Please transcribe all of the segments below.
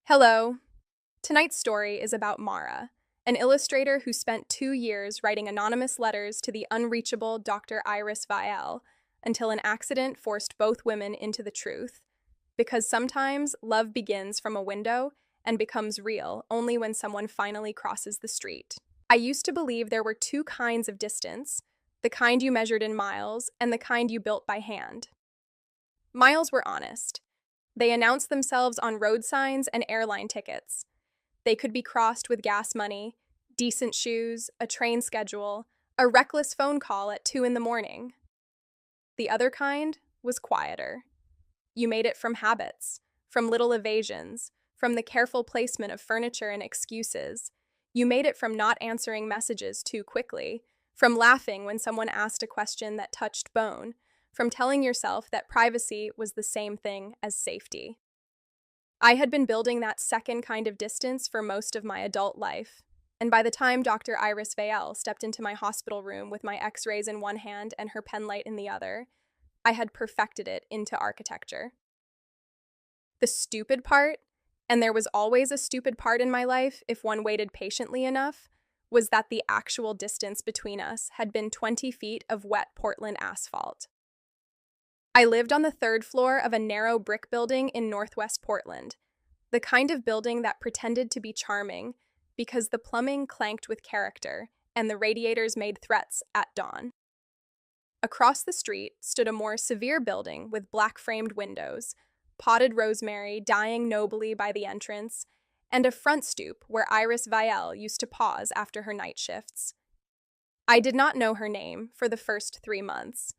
Hello. Tonight's story is about Mara, an illustrator who spent 2 years writing anonymous letters to the unreachable Dr. Iris Vielle until an accident forced both women into the truth. Because sometimes love begins from a window and becomes real only when someone finally crosses the street. I used to believe there were two kinds of distance, the kind you measured in miles and the kind you built by hand. Miles were honest. They announced themselves on road signs and airline tickets. They could be crossed with gas money, decent shoes, a train schedule, a reckless phone call at 2 in the morning. The other kind was quieter. You made it from habits, from little evasions, from the careful placement of furniture and excuses. You made it from not answering messages too quickly, from laughing when someone asked a question that touched bone, from telling yourself that privacy was the same thing as safety. I had been building that second kind of distance for most of my adult life, and by the time Dr. Iris Vielle stepped into my hospital room with my x-rays in one hand and her penlight in the other, I had perfected it into architecture. The stupid part, and there was always a stupid part in my life if one waited patiently enough, was that the actual distance between us had been 20 feet of wet Portland asphalt. I lived on the third floor of a narrow brick building in Northwest Portland, the kind of building that pretended to be charming because the plumbing clanked with character and the radiators made threats at dawn. Across the street stood a more severe building with black-framed windows, potted rosemary dying nobly by the entrance, and a front stoop where Iris Vielle used to pause after her night shifts. I did not know her name for the first 3 months.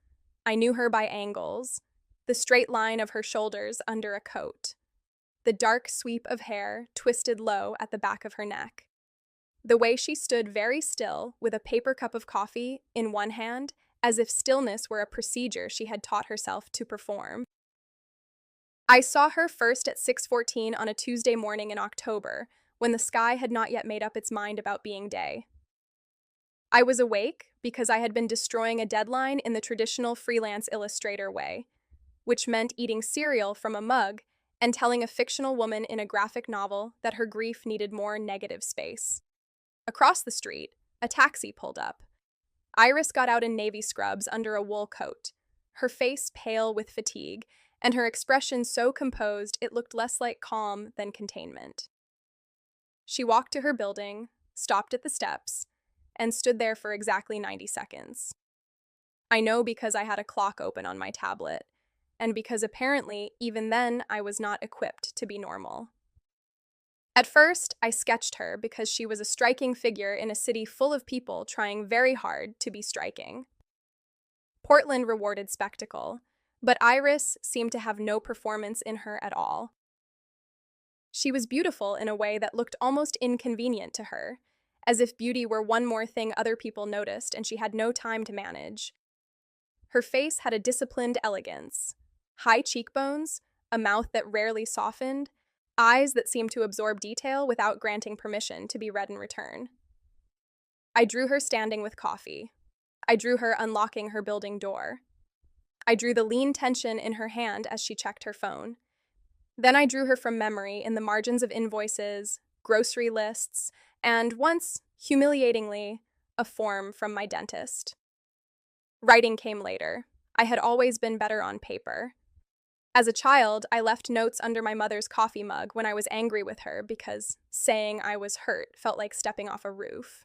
I knew her by angles, the straight line of her shoulders under a coat, the dark sweep of hair twisted low at the back of her neck, the way she stood very still with a paper cup of coffee in one hand as if stillness were a procedure she had taught herself to perform. I saw her first at 6:14 on a Tuesday morning in October, when the sky had not yet made up its mind about being day. I was awake because I had been destroying a deadline in the traditional freelance illustrator way, which meant eating cereal from a mug and telling a fictional woman in a graphic novel that her grief needed more negative space. Across the street, a taxi pulled up. Iris got out in navy scrubs under a wool coat, her face pale with fatigue, and her expression so composed it looked less like calm than containment. She walked to her building, stopped at the steps, and stood there for exactly 90 seconds. I know because I had a clock open on my tablet, and because apparently, even then, I was not equipped to be normal. At first, I sketched her because she was a striking figure in a city full of people trying very hard to be striking. Portland rewarded spectacle, but Iris seemed to have no performance in her at all. She was beautiful in a way that looked almost inconvenient to her, as if beauty were one more thing other people noticed and she had no time to manage. Her face had a disciplined elegance, high cheekbones, a mouth that rarely softened, eyes that seemed to absorb detail without granting permission to be read in return. I drew her standing with coffee. I drew her unlocking her building door. I drew the lean tension in her hand as she checked her phone. Then I drew her from memory in the margins of invoices, grocery lists, and once, humiliatingly, a form from my dentist. Writing came later. I had always been better on paper. As a child, I left notes under my mother's coffee mug when I was angry with her because saying I was hurt felt like stepping off a roof.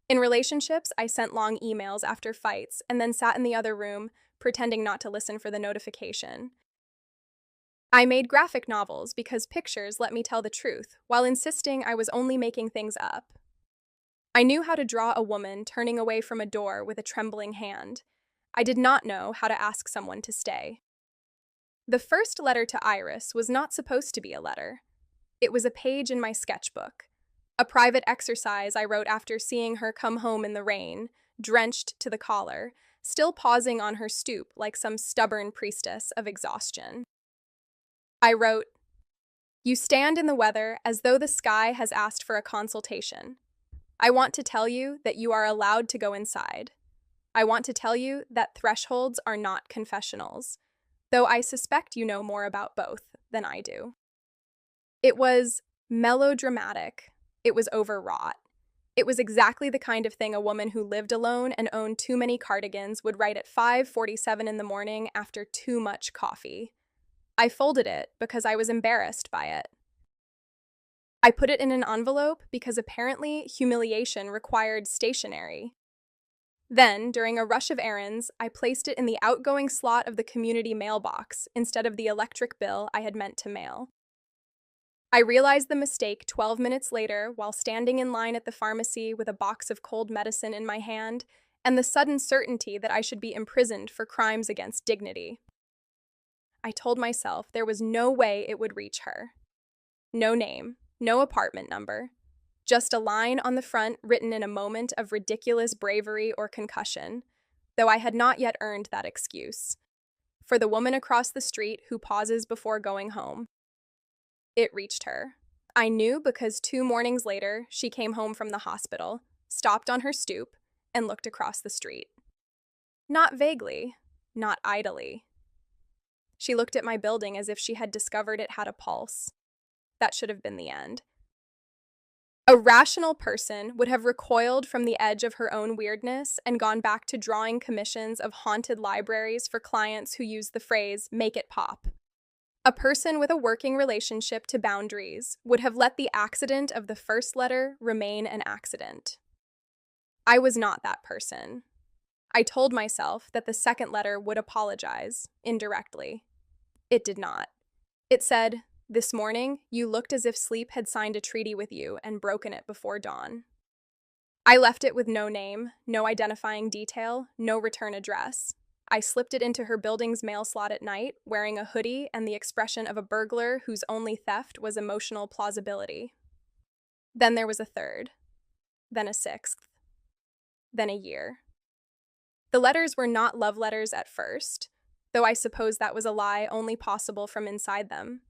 In relationships, I sent long emails after fights and then sat in the other room, pretending not to listen for the notification. I made graphic novels because pictures let me tell the truth, while insisting I was only making things up. I knew how to draw a woman turning away from a door with a trembling hand. I did not know how to ask someone to stay. The first letter to Iris was not supposed to be a letter. It was a page in my sketchbook, a private exercise I wrote after seeing her come home in the rain, drenched to the collar, still pausing on her stoop like some stubborn priestess of exhaustion. I wrote, "You stand in the weather as though the sky has asked for a consultation. I want to tell you that you are allowed to go inside. I want to tell you that thresholds are not confessionals, though I suspect you know more about both than I do." It was melodramatic. It was overwrought. It was exactly the kind of thing a woman who lived alone and owned too many cardigans would write at 5:47 in the morning after too much coffee. I folded it because I was embarrassed by it. I put it in an envelope because apparently humiliation required stationery. Then, during a rush of errands, I placed it in the outgoing slot of the community mailbox instead of the electric bill I had meant to mail. I realized the mistake 12 minutes later while standing in line at the pharmacy with a box of cold medicine in my hand and the sudden certainty that I should be imprisoned for crimes against dignity. I told myself there was no way it would reach her. No name, no apartment number, just a line on the front written in a moment of ridiculous bravery or concussion, though I had not yet earned that excuse. For the woman across the street who pauses before going home. It reached her. I knew because 2 mornings later, she came home from the hospital, stopped on her stoop, and looked across the street. Not vaguely, not idly. She looked at my building as if she had discovered it had a pulse. That should have been the end. A rational person would have recoiled from the edge of her own weirdness and gone back to drawing commissions of haunted libraries for clients who use the phrase, "make it pop." A person with a working relationship to boundaries would have let the accident of the first letter remain an accident. I was not that person. I told myself that the second letter would apologize, indirectly. It did not. It said, "This morning, you looked as if sleep had signed a treaty with you and broken it before dawn." I left it with no name, no identifying detail, no return address. I slipped it into her building's mail slot at night, wearing a hoodie and the expression of a burglar whose only theft was emotional plausibility. Then there was a third, then a sixth, then a year. The letters were not love letters at first, though I suppose that was a lie only possible from inside them.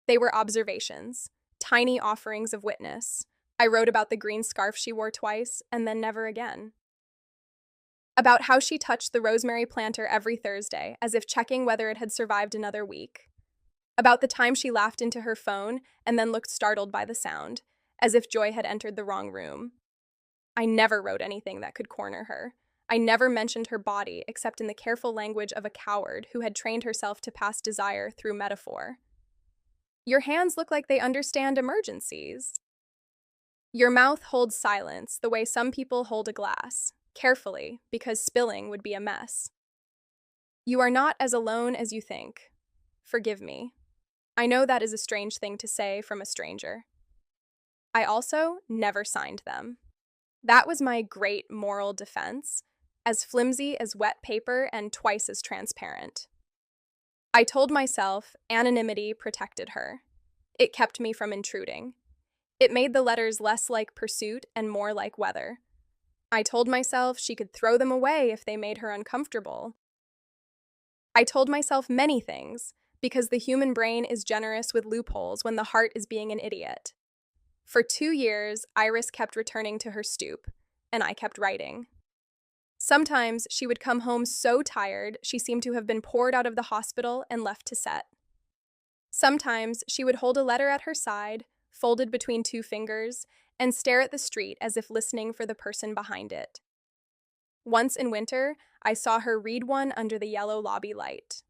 They were observations, tiny offerings of witness. I wrote about the green scarf she wore twice, and then never again. About how she touched the rosemary planter every Thursday, as if checking whether it had survived another week. About the time she laughed into her phone and then looked startled by the sound, as if joy had entered the wrong room. I never wrote anything that could corner her. I never mentioned her body except in the careful language of a coward who had trained herself to pass desire through metaphor. Your hands look like they understand emergencies. Your mouth holds silence the way some people hold a glass. Carefully, because spilling would be a mess. You are not as alone as you think. Forgive me. I know that is a strange thing to say from a stranger. I also never signed them. That was my great moral defense, as flimsy as wet paper and twice as transparent. I told myself anonymity protected her. It kept me from intruding. It made the letters less like pursuit and more like weather. I told myself she could throw them away if they made her uncomfortable. I told myself many things, because the human brain is generous with loopholes when the heart is being an idiot. For 2 years, Iris kept returning to her stoop, and I kept writing. Sometimes she would come home so tired she seemed to have been poured out of the hospital and left to set. Sometimes she would hold a letter at her side, folded between 2 fingers, and stare at the street as if listening for the person behind it. Once in winter, I saw her read one under the yellow lobby light.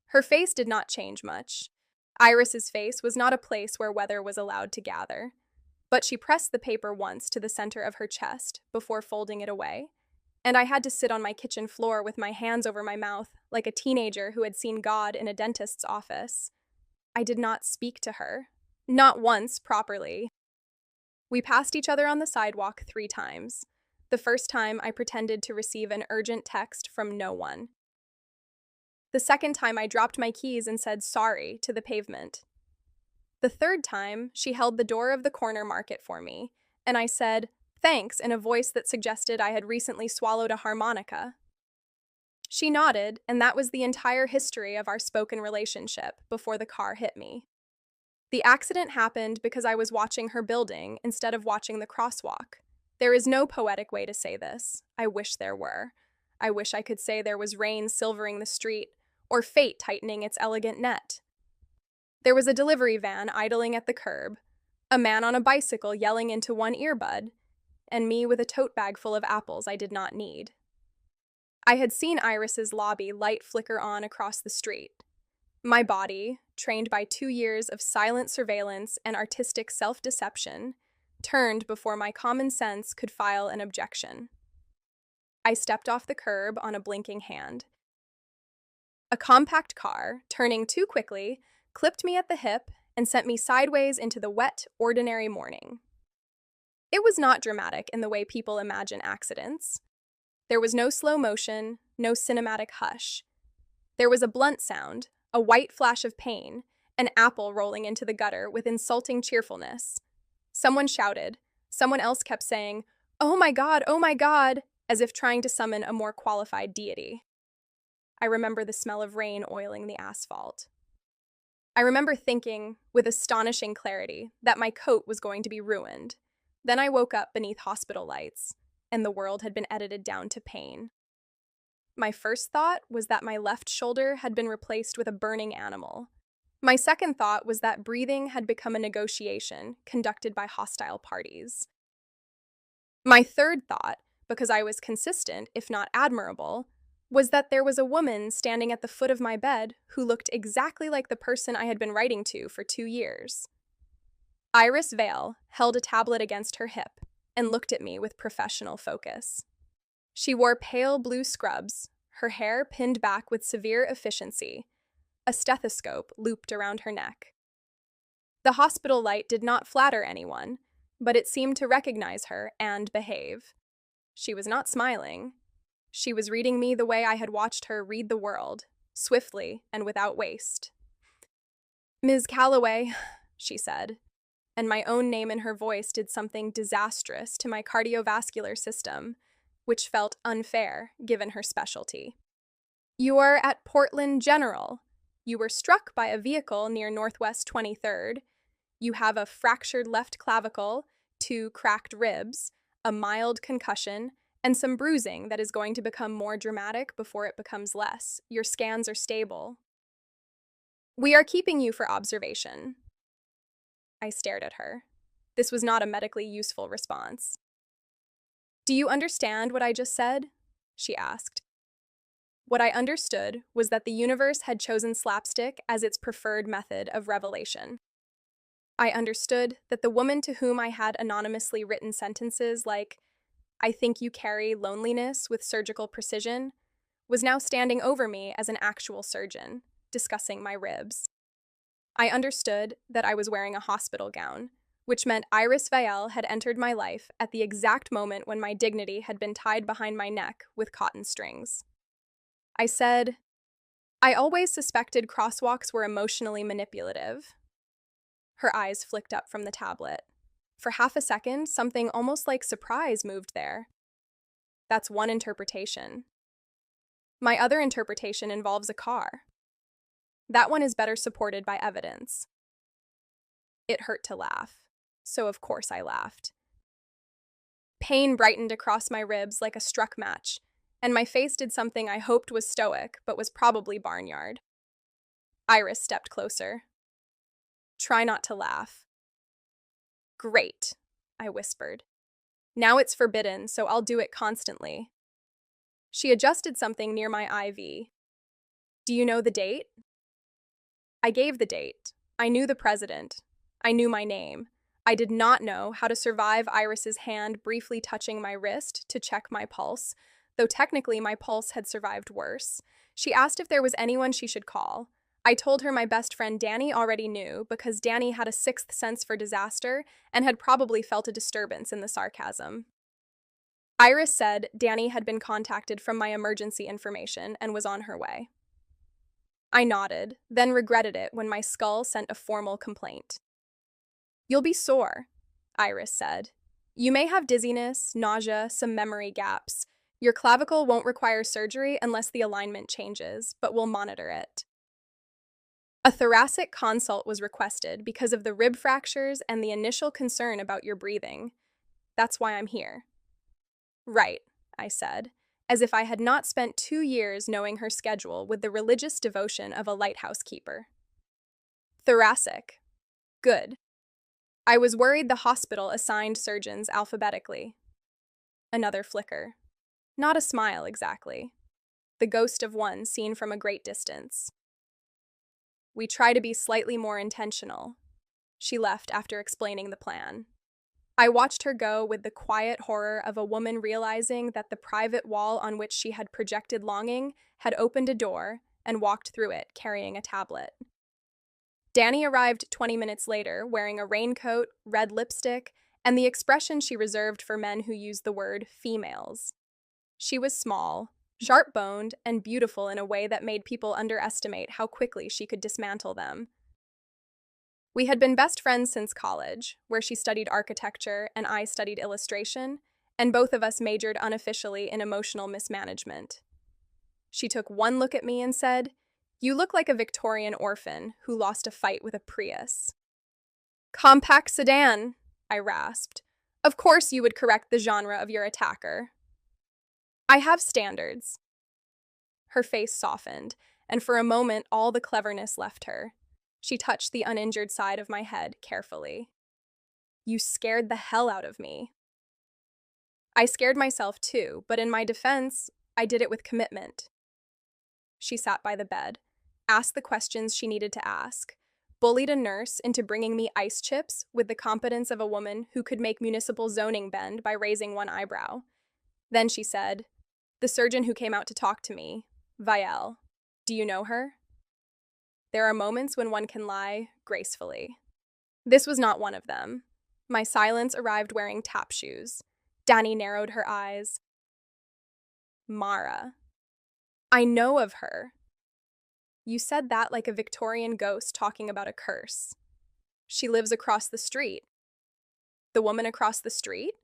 Her face did not change much. Iris's face was not a place where weather was allowed to gather. But she pressed the paper once to the center of her chest before folding it away, and I had to sit on my kitchen floor with my hands over my mouth like a teenager who had seen God in a dentist's office. I did not speak to her. Not once properly. We passed each other on the sidewalk 3 times. The first time, I pretended to receive an urgent text from no one. The second time, I dropped my keys and said sorry to the pavement. The third time, she held the door of the corner market for me, and I said thanks in a voice that suggested I had recently swallowed a harmonica. She nodded, and that was the entire history of our spoken relationship before the car hit me. The accident happened because I was watching her building instead of watching the crosswalk. There is no poetic way to say this. I wish there were. I wish I could say there was rain silvering the street, or fate tightening its elegant net. There was a delivery van idling at the curb, a man on a bicycle yelling into one earbud, and me with a tote bag full of apples I did not need. I had seen Iris's lobby light flicker on across the street. My body, trained by 2 years of silent surveillance and artistic self-deception, turned before my common sense could file an objection. I stepped off the curb on a blinking hand. A compact car, turning too quickly, clipped me at the hip and sent me sideways into the wet, ordinary morning. It was not dramatic in the way people imagine accidents. There was no slow motion, no cinematic hush. There was a blunt sound, a white flash of pain, an apple rolling into the gutter with insulting cheerfulness. Someone shouted. Someone else kept saying, oh my God," as if trying to summon a more qualified deity. I remember the smell of rain oiling the asphalt. I remember thinking, with astonishing clarity, that my coat was going to be ruined. Then I woke up beneath hospital lights, and the world had been edited down to pain. My first thought was that my left shoulder had been replaced with a burning animal. My second thought was that breathing had become a negotiation conducted by hostile parties. My third thought, because I was consistent, if not admirable, was that there was a woman standing at the foot of my bed who looked exactly like the person I had been writing to for 2 years. Iris Vale held a tablet against her hip and looked at me with professional focus. She wore pale blue scrubs, her hair pinned back with severe efficiency, a stethoscope looped around her neck. The hospital light did not flatter anyone, but it seemed to recognize her and behave. She was not smiling. She was reading me the way I had watched her read the world, swiftly and without waste. "Ms. Calloway," she said, and my own name in her voice did something disastrous to my cardiovascular system, which felt unfair given her specialty. "You are at Portland General. You were struck by a vehicle near Northwest 23rd. You have a fractured left clavicle, 2 cracked ribs, a mild concussion, and some bruising that is going to become more dramatic before it becomes less. Your scans are stable. We are keeping you for observation." I stared at her. This was not a medically useful response. "Do you understand what I just said?" she asked. What I understood was that the universe had chosen slapstick as its preferred method of revelation. I understood that the woman to whom I had anonymously written sentences like, "I think you carry loneliness with surgical precision," was now standing over me as an actual surgeon, discussing my ribs. I understood that I was wearing a hospital gown, which meant Iris Vael had entered my life at the exact moment when my dignity had been tied behind my neck with cotton strings. I said, "I always suspected crosswalks were emotionally manipulative." Her eyes flicked up from the tablet. For half a second, something almost like surprise moved there. That's one interpretation. My other interpretation involves a car. That one is better supported by evidence. It hurt to laugh, so of course I laughed. Pain brightened across my ribs like a struck match, and my face did something I hoped was stoic, but was probably barnyard. Iris stepped closer. "Try not to laugh." "Great," I whispered. "Now it's forbidden, so I'll do it constantly." She adjusted something near my IV. "Do you know the date?" I gave the date. I knew the president. I knew my name. I did not know how to survive Iris's hand briefly touching my wrist to check my pulse, though technically my pulse had survived worse. She asked if there was anyone she should call. I told her my best friend Danny already knew because Danny had a sixth sense for disaster and had probably felt a disturbance in the sarcasm. Iris said Danny had been contacted from my emergency information and was on her way. I nodded, then regretted it when my skull sent a formal complaint. "You'll be sore," Iris said. "You may have dizziness, nausea, some memory gaps. Your clavicle won't require surgery unless the alignment changes, but we'll monitor it." A thoracic consult was requested because of the rib fractures and the initial concern about your breathing. That's why I'm here. "Right," I said, as if I had not spent 2 years knowing her schedule with the religious devotion of a lighthouse keeper. Thoracic. Good. I was worried the hospital assigned surgeons alphabetically. Another flicker. Not a smile, exactly. The ghost of one seen from a great distance. We try to be slightly more intentional. She left after explaining the plan. I watched her go with the quiet horror of a woman realizing that the private wall on which she had projected longing had opened a door and walked through it carrying a tablet. Danny arrived 20 minutes later wearing a raincoat, red lipstick, and the expression she reserved for men who used the word females. She was small, sharp-boned, and beautiful in a way that made people underestimate how quickly she could dismantle them. We had been best friends since college, where she studied architecture and I studied illustration, and both of us majored unofficially in emotional mismanagement. She took one look at me and said, "You look like a Victorian orphan who lost a fight with a Prius." "Compact sedan," I rasped. "Of course you would correct the genre of your attacker." "I have standards." Her face softened, and for a moment all the cleverness left her. She touched the uninjured side of my head carefully. "You scared the hell out of me." I scared myself too, but in my defense, I did it with commitment. She sat by the bed, asked the questions she needed to ask, bullied a nurse into bringing me ice chips with the competence of a woman who could make municipal zoning bend by raising one eyebrow. Then she said, "The surgeon who came out to talk to me, Vielle, do you know her?" There are moments when one can lie gracefully. This was not one of them. My silence arrived wearing tap shoes. Danny narrowed her eyes. "Mara. I know of her." "You said that like a Victorian ghost talking about a curse." "She lives across the street." "The woman across the street?"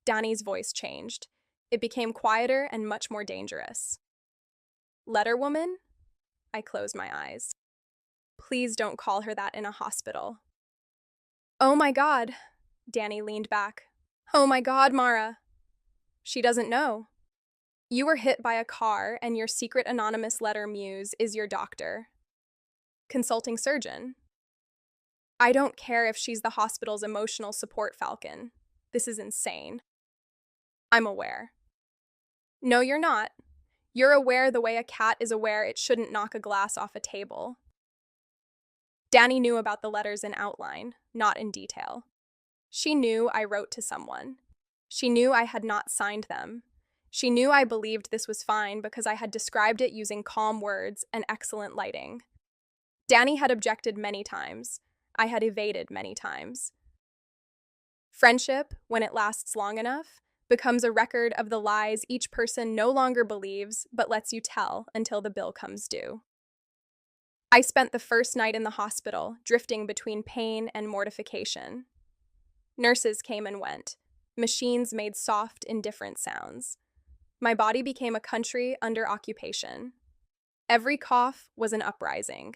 Danny's voice changed. It became quieter and much more dangerous. "Letter woman?" I closed my eyes. "Please don't call her that in a hospital." "Oh my God." Danny leaned back. "Oh my God, Mara." "She doesn't know. You were hit by a car and your secret anonymous letter muse is your doctor. Consulting surgeon." "I don't care if she's the hospital's emotional support falcon. This is insane." "I'm aware." "No, you're not. You're aware the way a cat is aware it shouldn't knock a glass off a table." Danny knew about the letters in outline, not in detail. She knew I wrote to someone. She knew I had not signed them. She knew I believed this was fine because I had described it using calm words and excellent lighting. Danny had objected many times. I had evaded many times. Friendship, when it lasts long enough, becomes a record of the lies each person no longer believes but lets you tell until the bill comes due. I spent the first night in the hospital, drifting between pain and mortification. Nurses came and went. Machines made soft, indifferent sounds. My body became a country under occupation. Every cough was an uprising.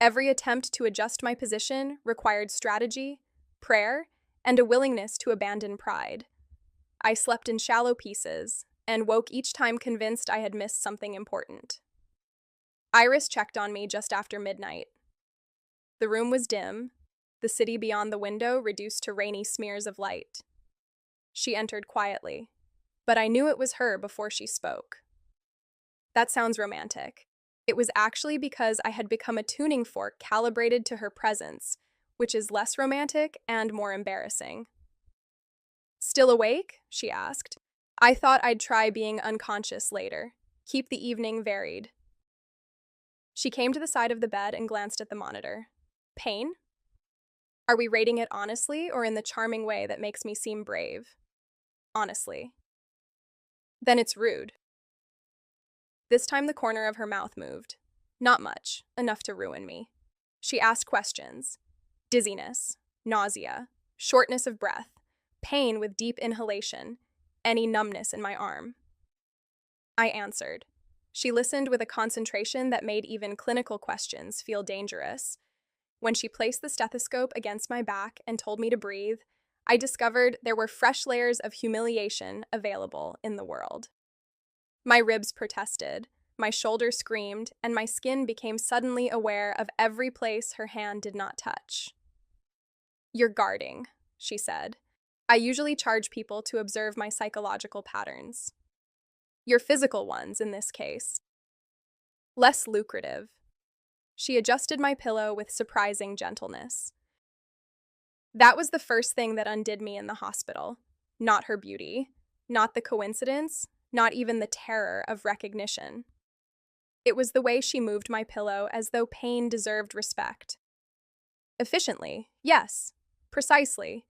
Every attempt to adjust my position required strategy, prayer, and a willingness to abandon pride. I slept in shallow pieces and woke each time convinced I had missed something important. Iris checked on me just after midnight. The room was dim, the city beyond the window reduced to rainy smears of light. She entered quietly, but I knew it was her before she spoke. That sounds romantic. It was actually because I had become a tuning fork calibrated to her presence, which is less romantic and more embarrassing. "Still awake?" she asked. "I thought I'd try being unconscious later. Keep the evening varied." She came to the side of the bed and glanced at the monitor. "Pain? Are we rating it honestly or in the charming way that makes me seem brave?" "Honestly." "Then it's rude." This time the corner of her mouth moved. Not much, enough to ruin me. She asked questions. Dizziness, nausea, shortness of breath, pain with deep inhalation, any numbness in my arm. I answered. She listened with a concentration that made even clinical questions feel dangerous. When she placed the stethoscope against my back and told me to breathe, I discovered there were fresh layers of humiliation available in the world. My ribs protested. my shoulder screamed, and my skin became suddenly aware of every place her hand did not touch. "You're guarding," she said. "I usually charge people to observe my psychological patterns. Your physical ones, in this case. Less lucrative." She adjusted my pillow with surprising gentleness. That was the first thing that undid me in the hospital. Not her beauty, not the coincidence, not even the terror of recognition. It was the way she moved my pillow as though pain deserved respect. Efficiently, yes, precisely,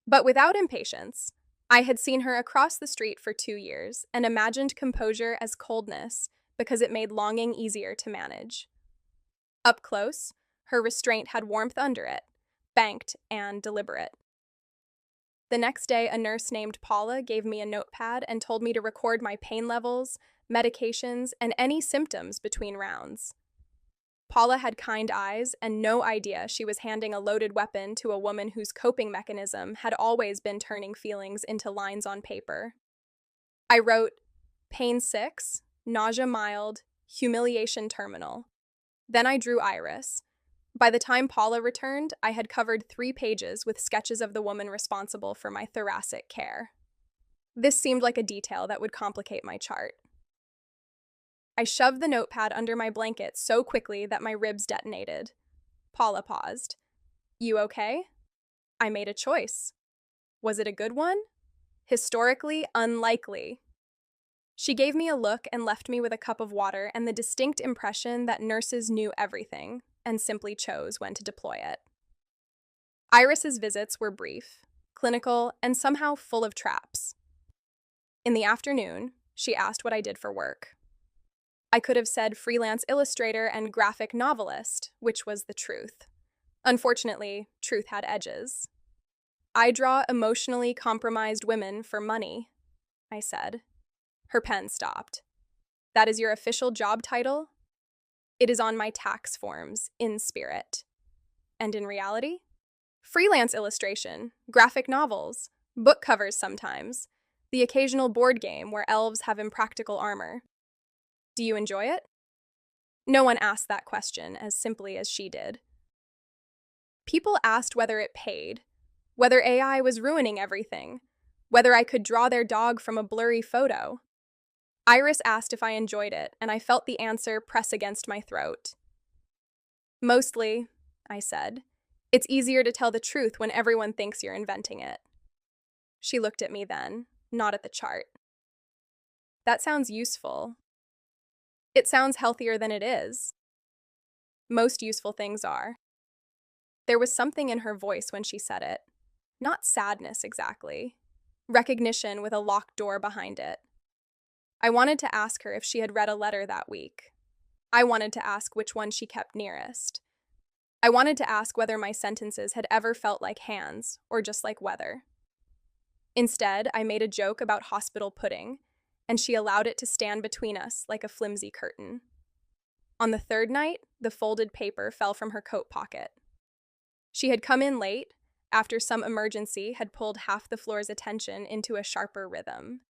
but without impatience. I had seen her across the street for 2 years and imagined composure as coldness because it made longing easier to manage. Up close, her restraint had warmth under it, banked and deliberate. The next day, a nurse named Paula gave me a notepad and told me to record my pain levels, medications, and any symptoms between rounds. Paula had kind eyes and no idea she was handing a loaded weapon to a woman whose coping mechanism had always been turning feelings into lines on paper. I wrote, pain 6, nausea mild, humiliation terminal. Then I drew Iris. By the time Paula returned, I had covered 3 pages with sketches of the woman responsible for my thoracic care. This seemed like a detail that would complicate my chart. I shoved the notepad under my blanket so quickly that my ribs detonated. Paula paused. "You okay?" I made a choice. Was it a good one? Historically unlikely. She gave me a look and left me with a cup of water and the distinct impression that nurses knew everything and simply chose when to deploy it. Iris's visits were brief, clinical, and somehow full of traps. In the afternoon, she asked what I did for work. I could have said freelance illustrator and graphic novelist, which was the truth. Unfortunately, truth had edges. "I draw emotionally compromised women for money," I said. Her pen stopped. "That is your official job title?" "It is on my tax forms, in spirit." "And in reality?" "Freelance illustration, graphic novels, book covers sometimes, the occasional board game where elves have impractical armor." "Do you enjoy it?" No one asked that question as simply as she did. People asked whether it paid, whether AI was ruining everything, whether I could draw their dog from a blurry photo. Iris asked if I enjoyed it, and I felt the answer press against my throat. "Mostly," I said. "It's easier to tell the truth when everyone thinks you're inventing it." She looked at me then, not at the chart. "That sounds useful." "It sounds healthier than it is." Most useful things are. There was something in her voice when she said it. Not sadness exactly. Recognition with a locked door behind it. I wanted to ask her if she had read a letter that week. I wanted to ask which one she kept nearest. I wanted to ask whether my sentences had ever felt like hands or just like weather. Instead, I made a joke about hospital pudding, and she allowed it to stand between us like a flimsy curtain. On the third night, the folded paper fell from her coat pocket. She had come in late, after some emergency had pulled half the floor's attention into a sharper rhythm.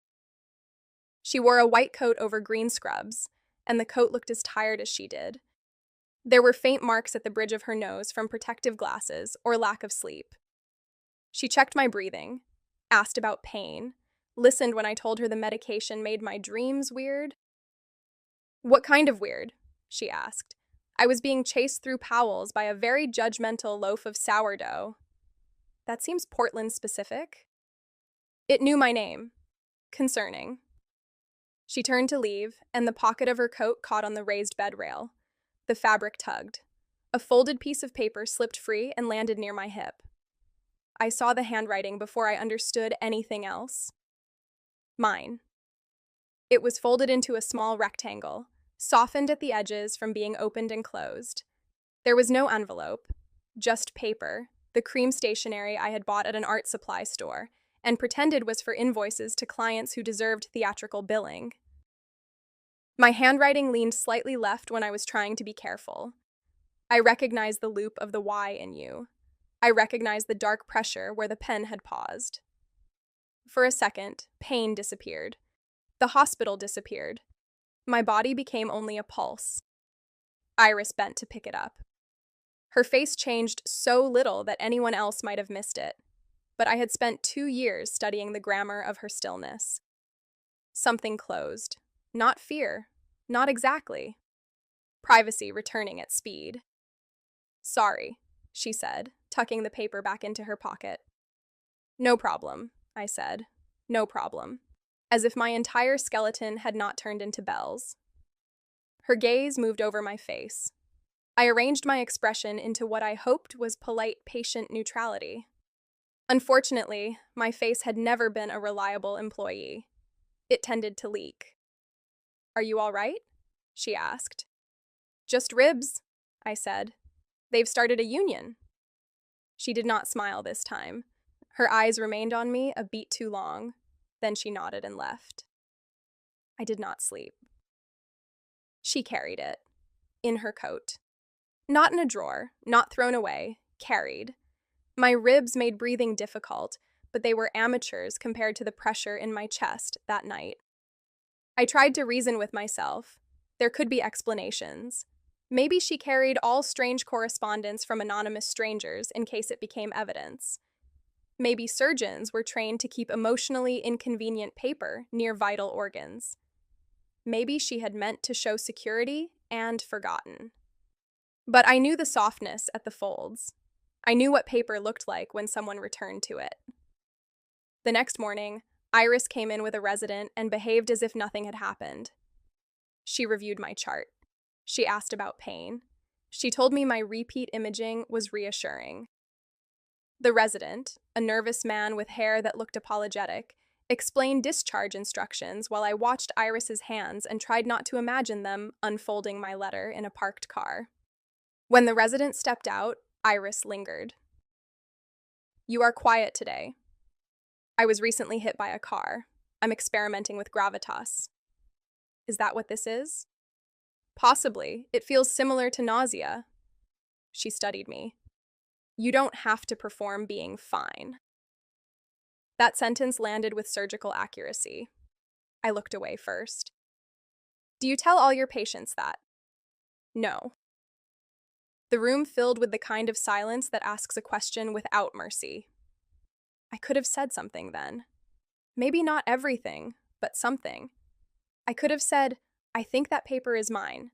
She wore a white coat over green scrubs, and the coat looked as tired as she did. There were faint marks at the bridge of her nose from protective glasses or lack of sleep. She checked my breathing, asked about pain, listened when I told her the medication made my dreams weird. "What kind of weird?" she asked. "I was being chased through Powell's by a very judgmental loaf of sourdough." That seems Portland-specific. It knew my name. Concerning. She turned to leave, and the pocket of her coat caught on the raised bed rail. The fabric tugged. A folded piece of paper slipped free and landed near my hip. I saw the handwriting before I understood anything else. Mine. It was folded into a small rectangle, softened at the edges from being opened and closed. There was no envelope, just paper, the cream stationery I had bought at an art supply store, and pretended was for invoices to clients who deserved theatrical billing. My handwriting leaned slightly left when I was trying to be careful. I recognized the loop of the Y in you. I recognized the dark pressure where the pen had paused. For a second, pain disappeared. The hospital disappeared. My body became only a pulse. Iris bent to pick it up. Her face changed so little that anyone else might have missed it, but I had spent 2 years studying the grammar of her stillness. Something closed. Not fear. Not exactly. Privacy returning at speed. Sorry, she said, tucking the paper back into her pocket. No problem, I said. No problem. As if my entire skeleton had not turned into bells. Her gaze moved over my face. I arranged my expression into what I hoped was polite, patient neutrality. Unfortunately, my face had never been a reliable employee. It tended to leak. Are you all right? She asked. Just ribs, I said. They've started a union. She did not smile this time. Her eyes remained on me a beat too long. Then she nodded and left. I did not sleep. She carried it. In her coat. Not in a drawer, not thrown away, carried. My ribs made breathing difficult, but they were amateurs compared to the pressure in my chest that night. I tried to reason with myself. There could be explanations. Maybe she carried all strange correspondence from anonymous strangers in case it became evidence. Maybe surgeons were trained to keep emotionally inconvenient paper near vital organs. Maybe she had meant to show security and forgotten. But I knew the softness at the folds. I knew what paper looked like when someone returned to it. The next morning, Iris came in with a resident and behaved as if nothing had happened. She reviewed my chart. She asked about pain. She told me my repeat imaging was reassuring. The resident, a nervous man with hair that looked apologetic, explained discharge instructions while I watched Iris's hands and tried not to imagine them unfolding my letter in a parked car. When the resident stepped out, Iris lingered. You are quiet today. I was recently hit by a car. I'm experimenting with gravitas. Is that what this is? Possibly. It feels similar to nausea. She studied me. You don't have to perform being fine. That sentence landed with surgical accuracy. I looked away first. Do you tell all your patients that? No. The room filled with the kind of silence that asks a question without mercy. I could have said something then. Maybe not everything, but something. I could have said, I think that paper is mine.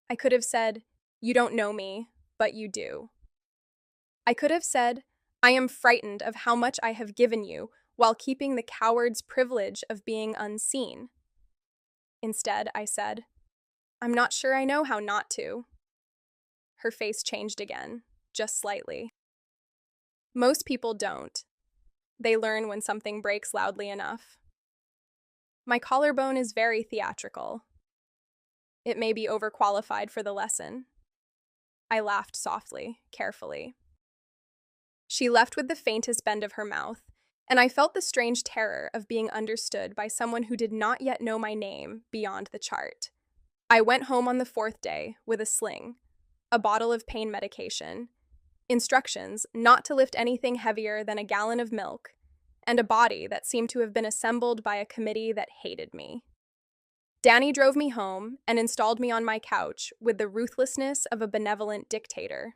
I could have said, you don't know me, but you do. I could have said, I am frightened of how much I have given you while keeping the coward's privilege of being unseen. Instead, I said, I'm not sure I know how not to. Her face changed again, just slightly. Most people don't. They learn when something breaks loudly enough. My collarbone is very theatrical. It may be overqualified for the lesson. I laughed softly, carefully. She left with the faintest bend of her mouth, and I felt the strange terror of being understood by someone who did not yet know my name beyond the chart. I went home on the 4th day with a sling, a bottle of pain medication, instructions not to lift anything heavier than a gallon of milk, and a body that seemed to have been assembled by a committee that hated me. Danny drove me home and installed me on my couch with the ruthlessness of a benevolent dictator.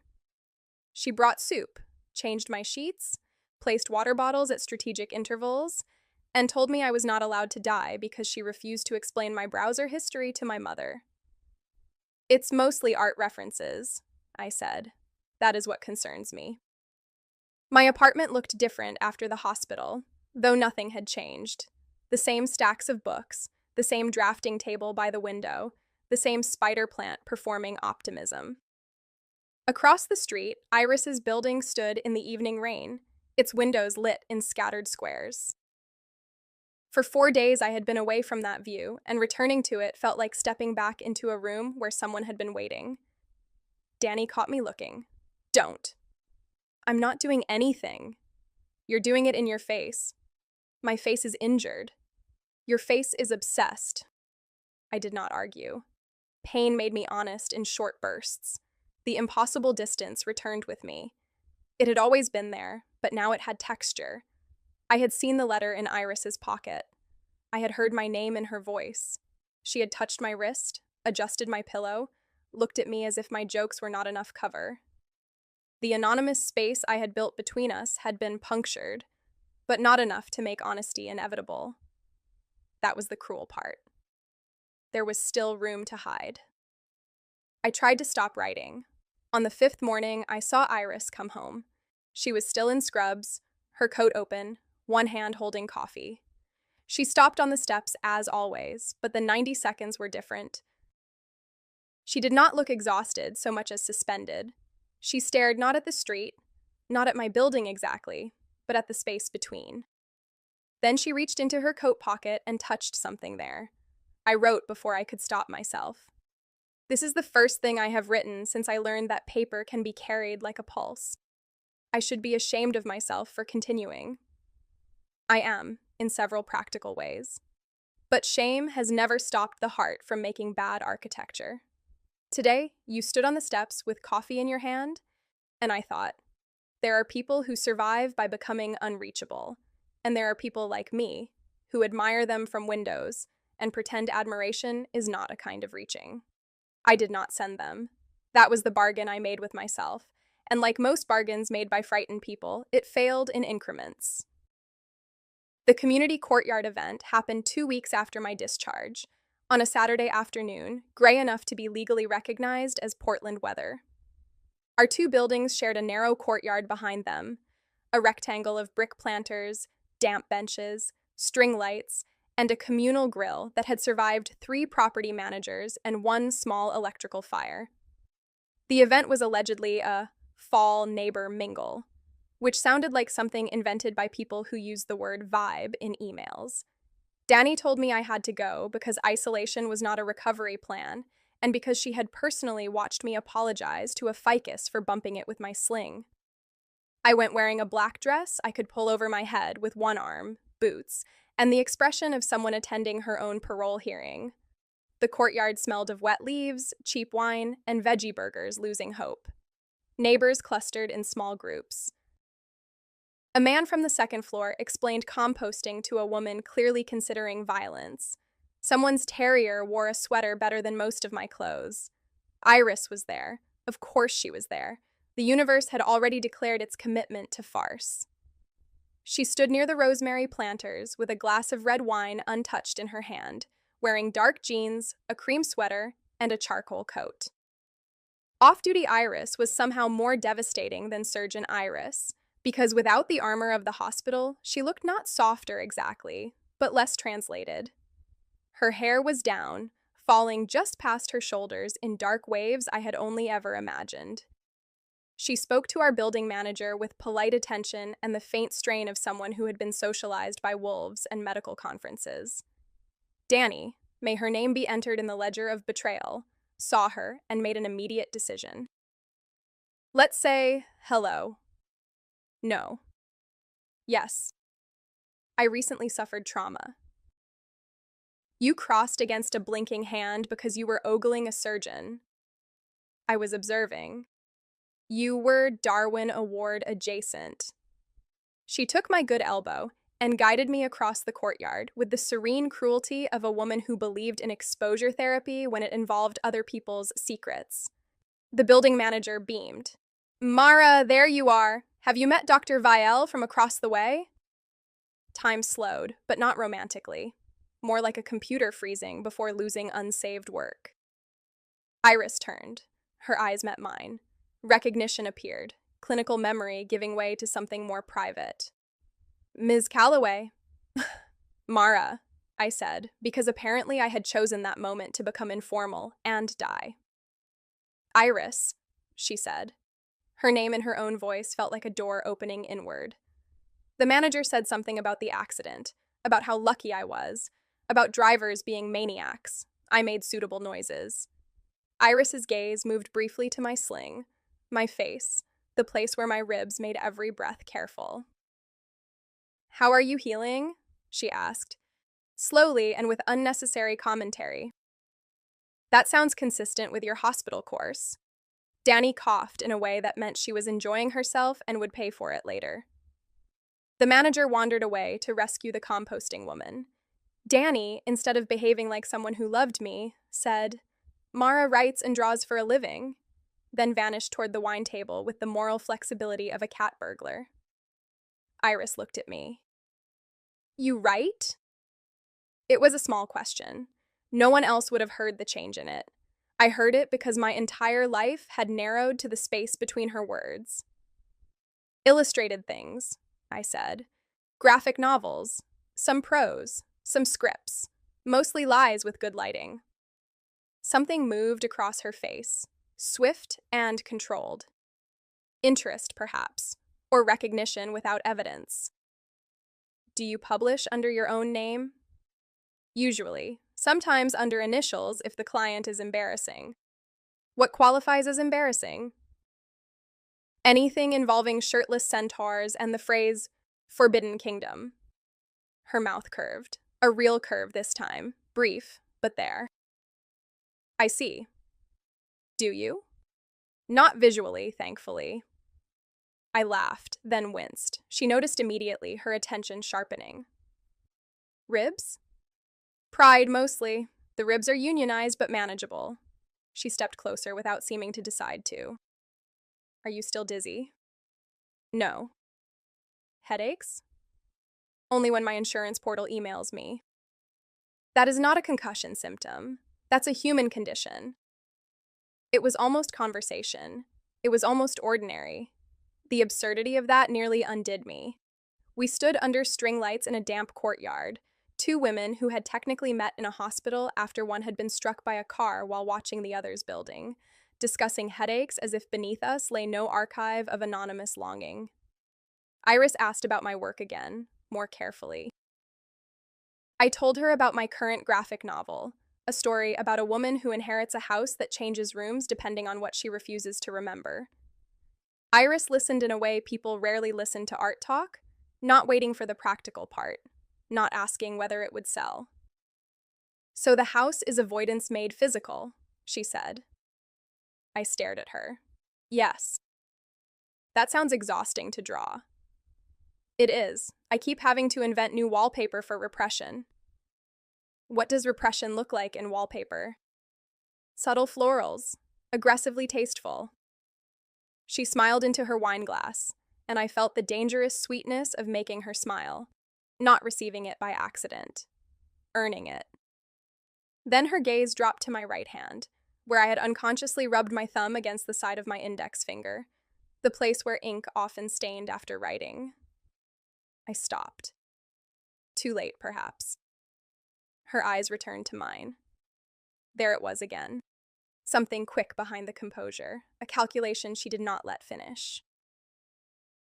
She brought soup, changed my sheets, placed water bottles at strategic intervals, and told me I was not allowed to die because she refused to explain my browser history to my mother. It's mostly art references, I said. That is what concerns me. My apartment looked different after the hospital, though nothing had changed. The same stacks of books, the same drafting table by the window, the same spider plant performing optimism. Across the street, Iris's building stood in the evening rain, its windows lit in scattered squares. For 4 days I had been away from that view, and returning to it felt like stepping back into a room where someone had been waiting. Danny caught me looking. Don't. I'm not doing anything. You're doing it in your face. My face is injured. Your face is obsessed. I did not argue. Pain made me honest in short bursts. The impossible distance returned with me. It had always been there, but now it had texture. I had seen the letter in Iris's pocket. I had heard my name in her voice. She had touched my wrist, adjusted my pillow, looked at me as if my jokes were not enough cover. The anonymous space I had built between us had been punctured, but not enough to make honesty inevitable. That was the cruel part. There was still room to hide. I tried to stop writing. On the 5th morning, I saw Iris come home. She was still in scrubs, her coat open, one hand holding coffee. She stopped on the steps as always, but the 90 seconds were different. She did not look exhausted so much as suspended. She stared not at the street, not at my building exactly, but at the space between. Then she reached into her coat pocket and touched something there. I wrote before I could stop myself. This is the first thing I have written since I learned that paper can be carried like a pulse. I should be ashamed of myself for continuing. I am, in several practical ways. But shame has never stopped the heart from making bad architecture. Today, you stood on the steps with coffee in your hand, and I thought, there are people who survive by becoming unreachable, and there are people like me who admire them from windows and pretend admiration is not a kind of reaching. I did not send them. That was the bargain I made with myself, and like most bargains made by frightened people, it failed in increments. The community courtyard event happened 2 weeks after my discharge, on a Saturday afternoon, gray enough to be legally recognized as Portland weather. Our 2 buildings shared a narrow courtyard behind them, a rectangle of brick planters, damp benches, string lights, and a communal grill that had survived 3 property managers and 1 small electrical fire. The event was allegedly a fall neighbor mingle, which sounded like something invented by people who use the word vibe in emails. Danny told me I had to go because isolation was not a recovery plan, and because she had personally watched me apologize to a ficus for bumping it with my sling. I went wearing a black dress I could pull over my head with one arm, boots, and the expression of someone attending her own parole hearing. The courtyard smelled of wet leaves, cheap wine, and veggie burgers losing hope. Neighbors clustered in small groups. A man from the 2nd floor explained composting to a woman clearly considering violence. Someone's terrier wore a sweater better than most of my clothes. Iris was there. Of course she was there. The universe had already declared its commitment to farce. She stood near the rosemary planters with a glass of red wine untouched in her hand, wearing dark jeans, a cream sweater, and a charcoal coat. Off-duty Iris was somehow more devastating than Surgeon Iris, because without the armor of the hospital, she looked not softer exactly, but less translated. Her hair was down, falling just past her shoulders in dark waves I had only ever imagined. She spoke to our building manager with polite attention and the faint strain of someone who had been socialized by wolves and medical conferences. Danny, may her name be entered in the ledger of betrayal, saw her and made an immediate decision. Let's say hello. No. Yes. I recently suffered trauma. You crossed against a blinking hand because you were ogling a surgeon. I was observing. You were Darwin Award adjacent. She took my good elbow and guided me across the courtyard with the serene cruelty of a woman who believed in exposure therapy when it involved other people's secrets. The building manager beamed. Mara, there you are. Have you met Dr. Vielle from across the way? Time slowed, but not romantically. More like a computer freezing before losing unsaved work. Iris turned. Her eyes met mine. Recognition appeared, clinical memory giving way to something more private. Ms. Calloway. Mara, I said, because apparently I had chosen that moment to become informal and die. Iris, she said. Her name in her own voice felt like a door opening inward. The manager said something about the accident, about how lucky I was, about drivers being maniacs. I made suitable noises. Iris's gaze moved briefly to my sling, my face, the place where my ribs made every breath careful. How are you healing? She asked, slowly and with unnecessary commentary. That sounds consistent with your hospital course. Danny coughed in a way that meant she was enjoying herself and would pay for it later. The manager wandered away to rescue the composting woman. Danny, instead of behaving like someone who loved me, said, "Mara writes and draws for a living," then vanished toward the wine table with the moral flexibility of a cat burglar. Iris looked at me. "You write?" It was a small question. No one else would have heard the change in it. I heard it because my entire life had narrowed to the space between her words. "Illustrated things," I said. "Graphic novels. Some prose. Some scripts. Mostly lies with good lighting." Something moved across her face, swift and controlled. Interest, perhaps, or recognition without evidence. "Do you publish under your own name?" "Usually. Sometimes under initials if the client is embarrassing." "What qualifies as embarrassing?" "Anything involving shirtless centaurs and the phrase, 'Forbidden Kingdom.'" Her mouth curved. A real curve this time. Brief, but there. "I see." "Do you?" "Not visually, thankfully." I laughed, then winced. She noticed immediately, her attention sharpening. "Ribs?" "Pride, mostly. The ribs are unionized but manageable." She stepped closer without seeming to decide to. "Are you still dizzy?" "No." "Headaches?" "Only when my insurance portal emails me." "That is not a concussion symptom. That's a human condition." It was almost conversation. It was almost ordinary. The absurdity of that nearly undid me. We stood under string lights in a damp courtyard, two women who had technically met in a hospital after one had been struck by a car while watching the other's building, discussing headaches as if beneath us lay no archive of anonymous longing. Iris asked about my work again, more carefully. I told her about my current graphic novel, a story about a woman who inherits a house that changes rooms depending on what she refuses to remember. Iris listened in a way people rarely listen to art talk, not waiting for the practical part, not asking whether it would sell. "So the house is avoidance made physical," she said. I stared at her. "Yes." "That sounds exhausting to draw." "It is. I keep having to invent new wallpaper for repression." "What does repression look like in wallpaper?" "Subtle florals. Aggressively tasteful." She smiled into her wine glass, and I felt the dangerous sweetness of making her smile, not receiving it by accident, earning it. Then her gaze dropped to my right hand, where I had unconsciously rubbed my thumb against the side of my index finger, the place where ink often stained after writing. I stopped. Too late, perhaps. Her eyes returned to mine. There it was again. Something quick behind the composure, a calculation she did not let finish.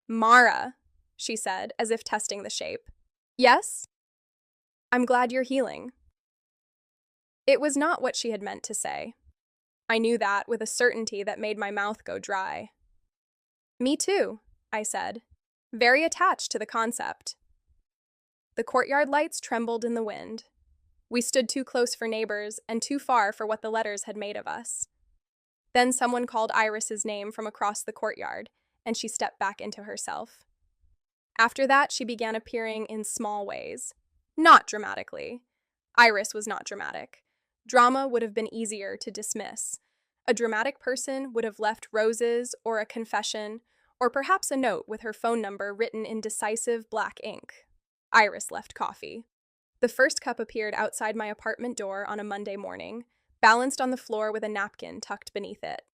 "Mara," she said, as if testing the shape. "Yes?" "I'm glad you're healing." It was not what she had meant to say. I knew that with a certainty that made my mouth go dry. "Me too," I said, very attached to the concept. The courtyard lights trembled in the wind. We stood too close for neighbors and too far for what the letters had made of us. Then someone called Iris's name from across the courtyard, and she stepped back into herself. After that, she began appearing in small ways. Not dramatically. Iris was not dramatic. Drama would have been easier to dismiss. A dramatic person would have left roses or a confession, or perhaps a note with her phone number written in decisive black ink. Iris left coffee. The first cup appeared outside my apartment door on a Monday morning, balanced on the floor with a napkin tucked beneath it.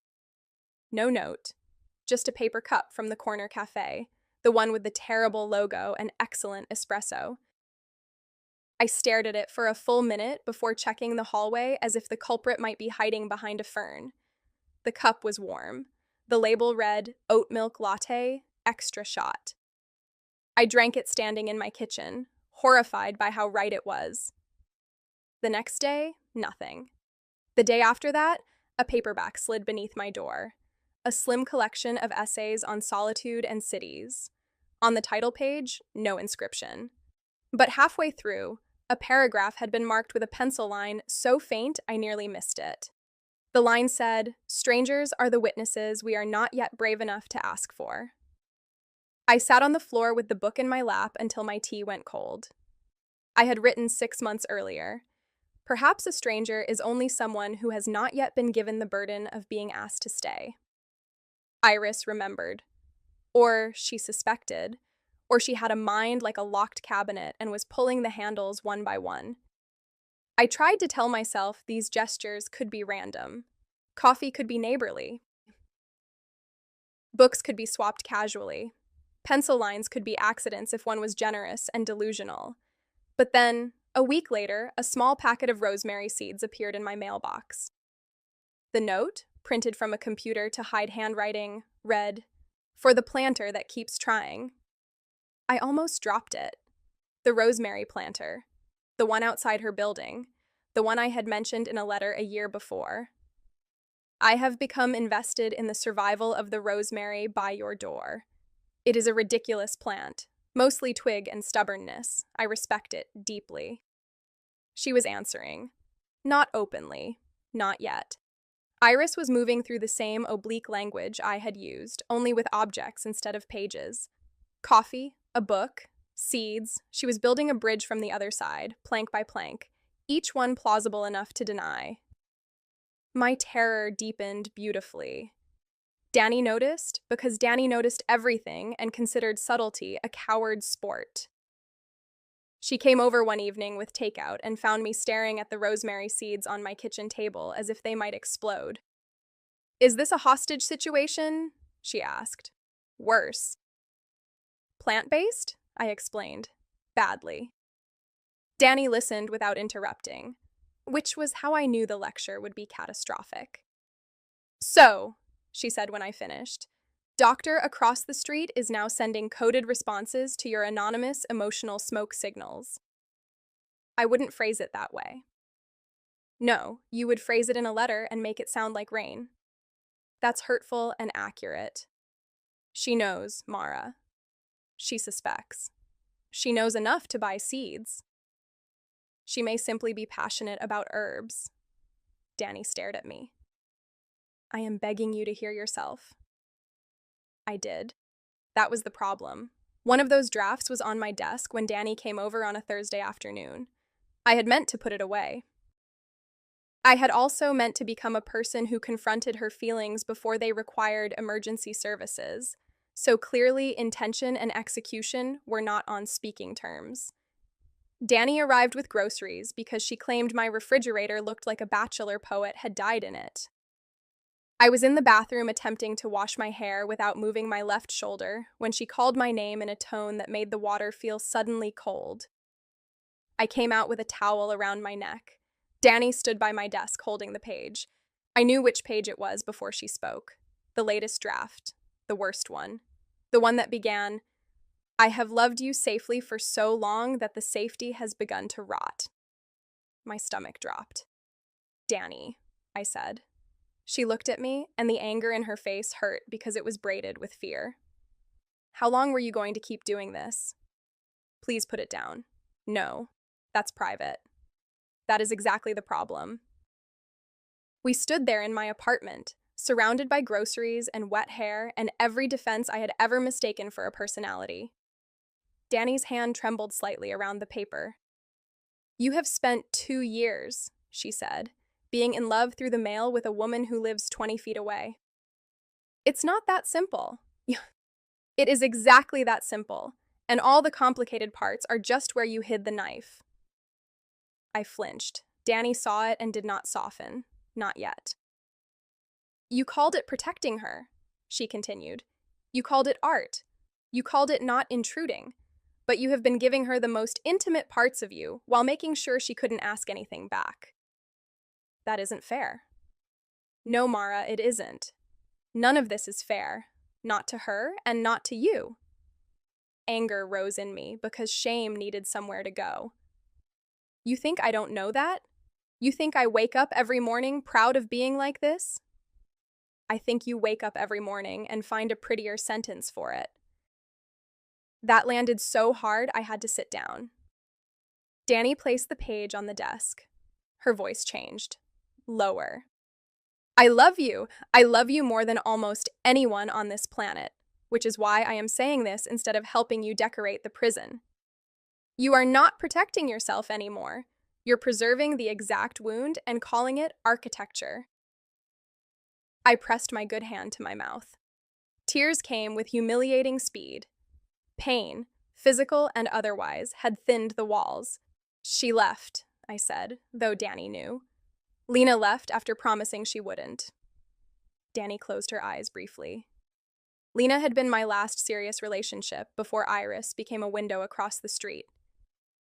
No note, just a paper cup from the corner cafe, the one with the terrible logo and excellent espresso. I stared at it for a full minute before checking the hallway as if the culprit might be hiding behind a fern. The cup was warm. The label read, "Oat milk latte, extra shot." I drank it standing in my kitchen, horrified by how right it was. The next day, nothing. The day after that, a paperback slid beneath my door. A slim collection of essays on solitude and cities. On the title page, no inscription. But halfway through, a paragraph had been marked with a pencil line so faint I nearly missed it. The line said, "Strangers are the witnesses we are not yet brave enough to ask for." I sat on the floor with the book in my lap until my tea went cold. I had written 6 months earlier. Perhaps a stranger is only someone who has not yet been given the burden of being asked to stay. Iris remembered. Or she suspected. Or she had a mind like a locked cabinet and was pulling the handles one by one. I tried to tell myself these gestures could be random. Coffee could be neighborly. Books could be swapped casually. Pencil lines could be accidents if one was generous and delusional. But then, a week later, a small packet of rosemary seeds appeared in my mailbox. The note, printed from a computer to hide handwriting, read, "For the planter that keeps trying." I almost dropped it. The rosemary planter. The one outside her building. The one I had mentioned in a letter a year before. I have become invested in the survival of the rosemary by your door. It is a ridiculous plant, mostly twig and stubbornness. I respect it deeply. She was answering. Not openly. Not yet. Iris was moving through the same oblique language I had used, only with objects instead of pages. Coffee, a book, seeds. She was building a bridge from the other side, plank by plank, each one plausible enough to deny. My terror deepened beautifully. Danny noticed because Danny noticed everything and considered subtlety a coward's sport. She came over one evening with takeout and found me staring at the rosemary seeds on my kitchen table as if they might explode. "Is this a hostage situation?" she asked. "Worse." "Plant-based?" I explained. "Badly." Danny listened without interrupting, which was how I knew the lecture would be catastrophic. "So," she said when I finished, "Doctor across the street is now sending coded responses to your anonymous emotional smoke signals." I wouldn't phrase it that way. No, you would phrase it in a letter and make it sound like rain. That's hurtful and accurate. She knows, Mara. She suspects. She knows enough to buy seeds. She may simply be passionate about herbs. Danny stared at me. "I am begging you to hear yourself." I did. That was the problem. One of those drafts was on my desk when Danny came over on a Thursday afternoon. I had meant to put it away. I had also meant to become a person who confronted her feelings before they required emergency services. So clearly, intention and execution were not on speaking terms. Danny arrived with groceries because she claimed my refrigerator looked like a bachelor poet had died in it. I was in the bathroom attempting to wash my hair without moving my left shoulder when she called my name in a tone that made the water feel suddenly cold. I came out with a towel around my neck. Danny stood by my desk holding the page. I knew which page it was before she spoke. The latest draft. The worst one. The one that began, "I have loved you safely for so long that the safety has begun to rot." My stomach dropped. "Danny," I said. She looked at me, and the anger in her face hurt because it was braided with fear. "How long were you going to keep doing this?" "Please put it down." "No, that's private." That is exactly the problem. We stood there in my apartment, surrounded by groceries and wet hair and every defense I had ever mistaken for a personality. Danny's hand trembled slightly around the paper. "You have spent 2 years," she said, "being in love through the mail with a woman who lives 20 feet away." It's not that simple. It is exactly that simple, and all the complicated parts are just where you hid the knife. I flinched. Danny saw it and did not soften. Not yet. "You called it protecting her," she continued. "You called it art. You called it not intruding. But you have been giving her the most intimate parts of you while making sure she couldn't ask anything back. That isn't fair." "No, Mara, it isn't. None of this is fair. Not to her and not to you." Anger rose in me because shame needed somewhere to go. "You think I don't know that? You think I wake up every morning proud of being like this?" "I think you wake up every morning and find a prettier sentence for it." That landed so hard I had to sit down. Danny placed the page on the desk. Her voice changed. Lower. "I love you. I love you more than almost anyone on this planet, which is why I am saying this instead of helping you decorate the prison." You are not protecting yourself anymore. You're preserving the exact wound and calling it architecture. I pressed my good hand to my mouth. Tears came with humiliating speed. Pain, physical and otherwise, had thinned the walls. She left, I said, though Danny knew. Lena left after promising she wouldn't. Danny closed her eyes briefly. Lena had been my last serious relationship before Iris became a window across the street.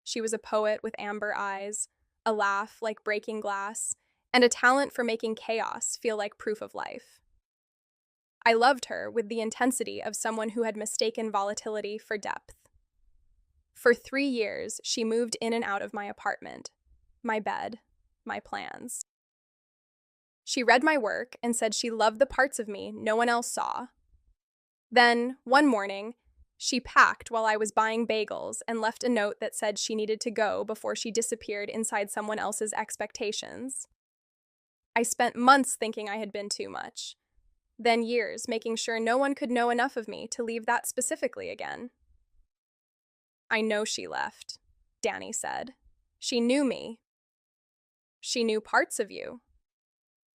She was a poet with amber eyes, a laugh like breaking glass, and a talent for making chaos feel like proof of life. I loved her with the intensity of someone who had mistaken volatility for depth. For 3 years, she moved in and out of my apartment, my bed, my plans. She read my work and said she loved the parts of me no one else saw. Then, one morning, she packed while I was buying bagels and left a note that said she needed to go before she disappeared inside someone else's expectations. I spent months thinking I had been too much. Then years making sure no one could know enough of me to leave that specifically again. I know she left, Danny said. She knew me. She knew parts of you.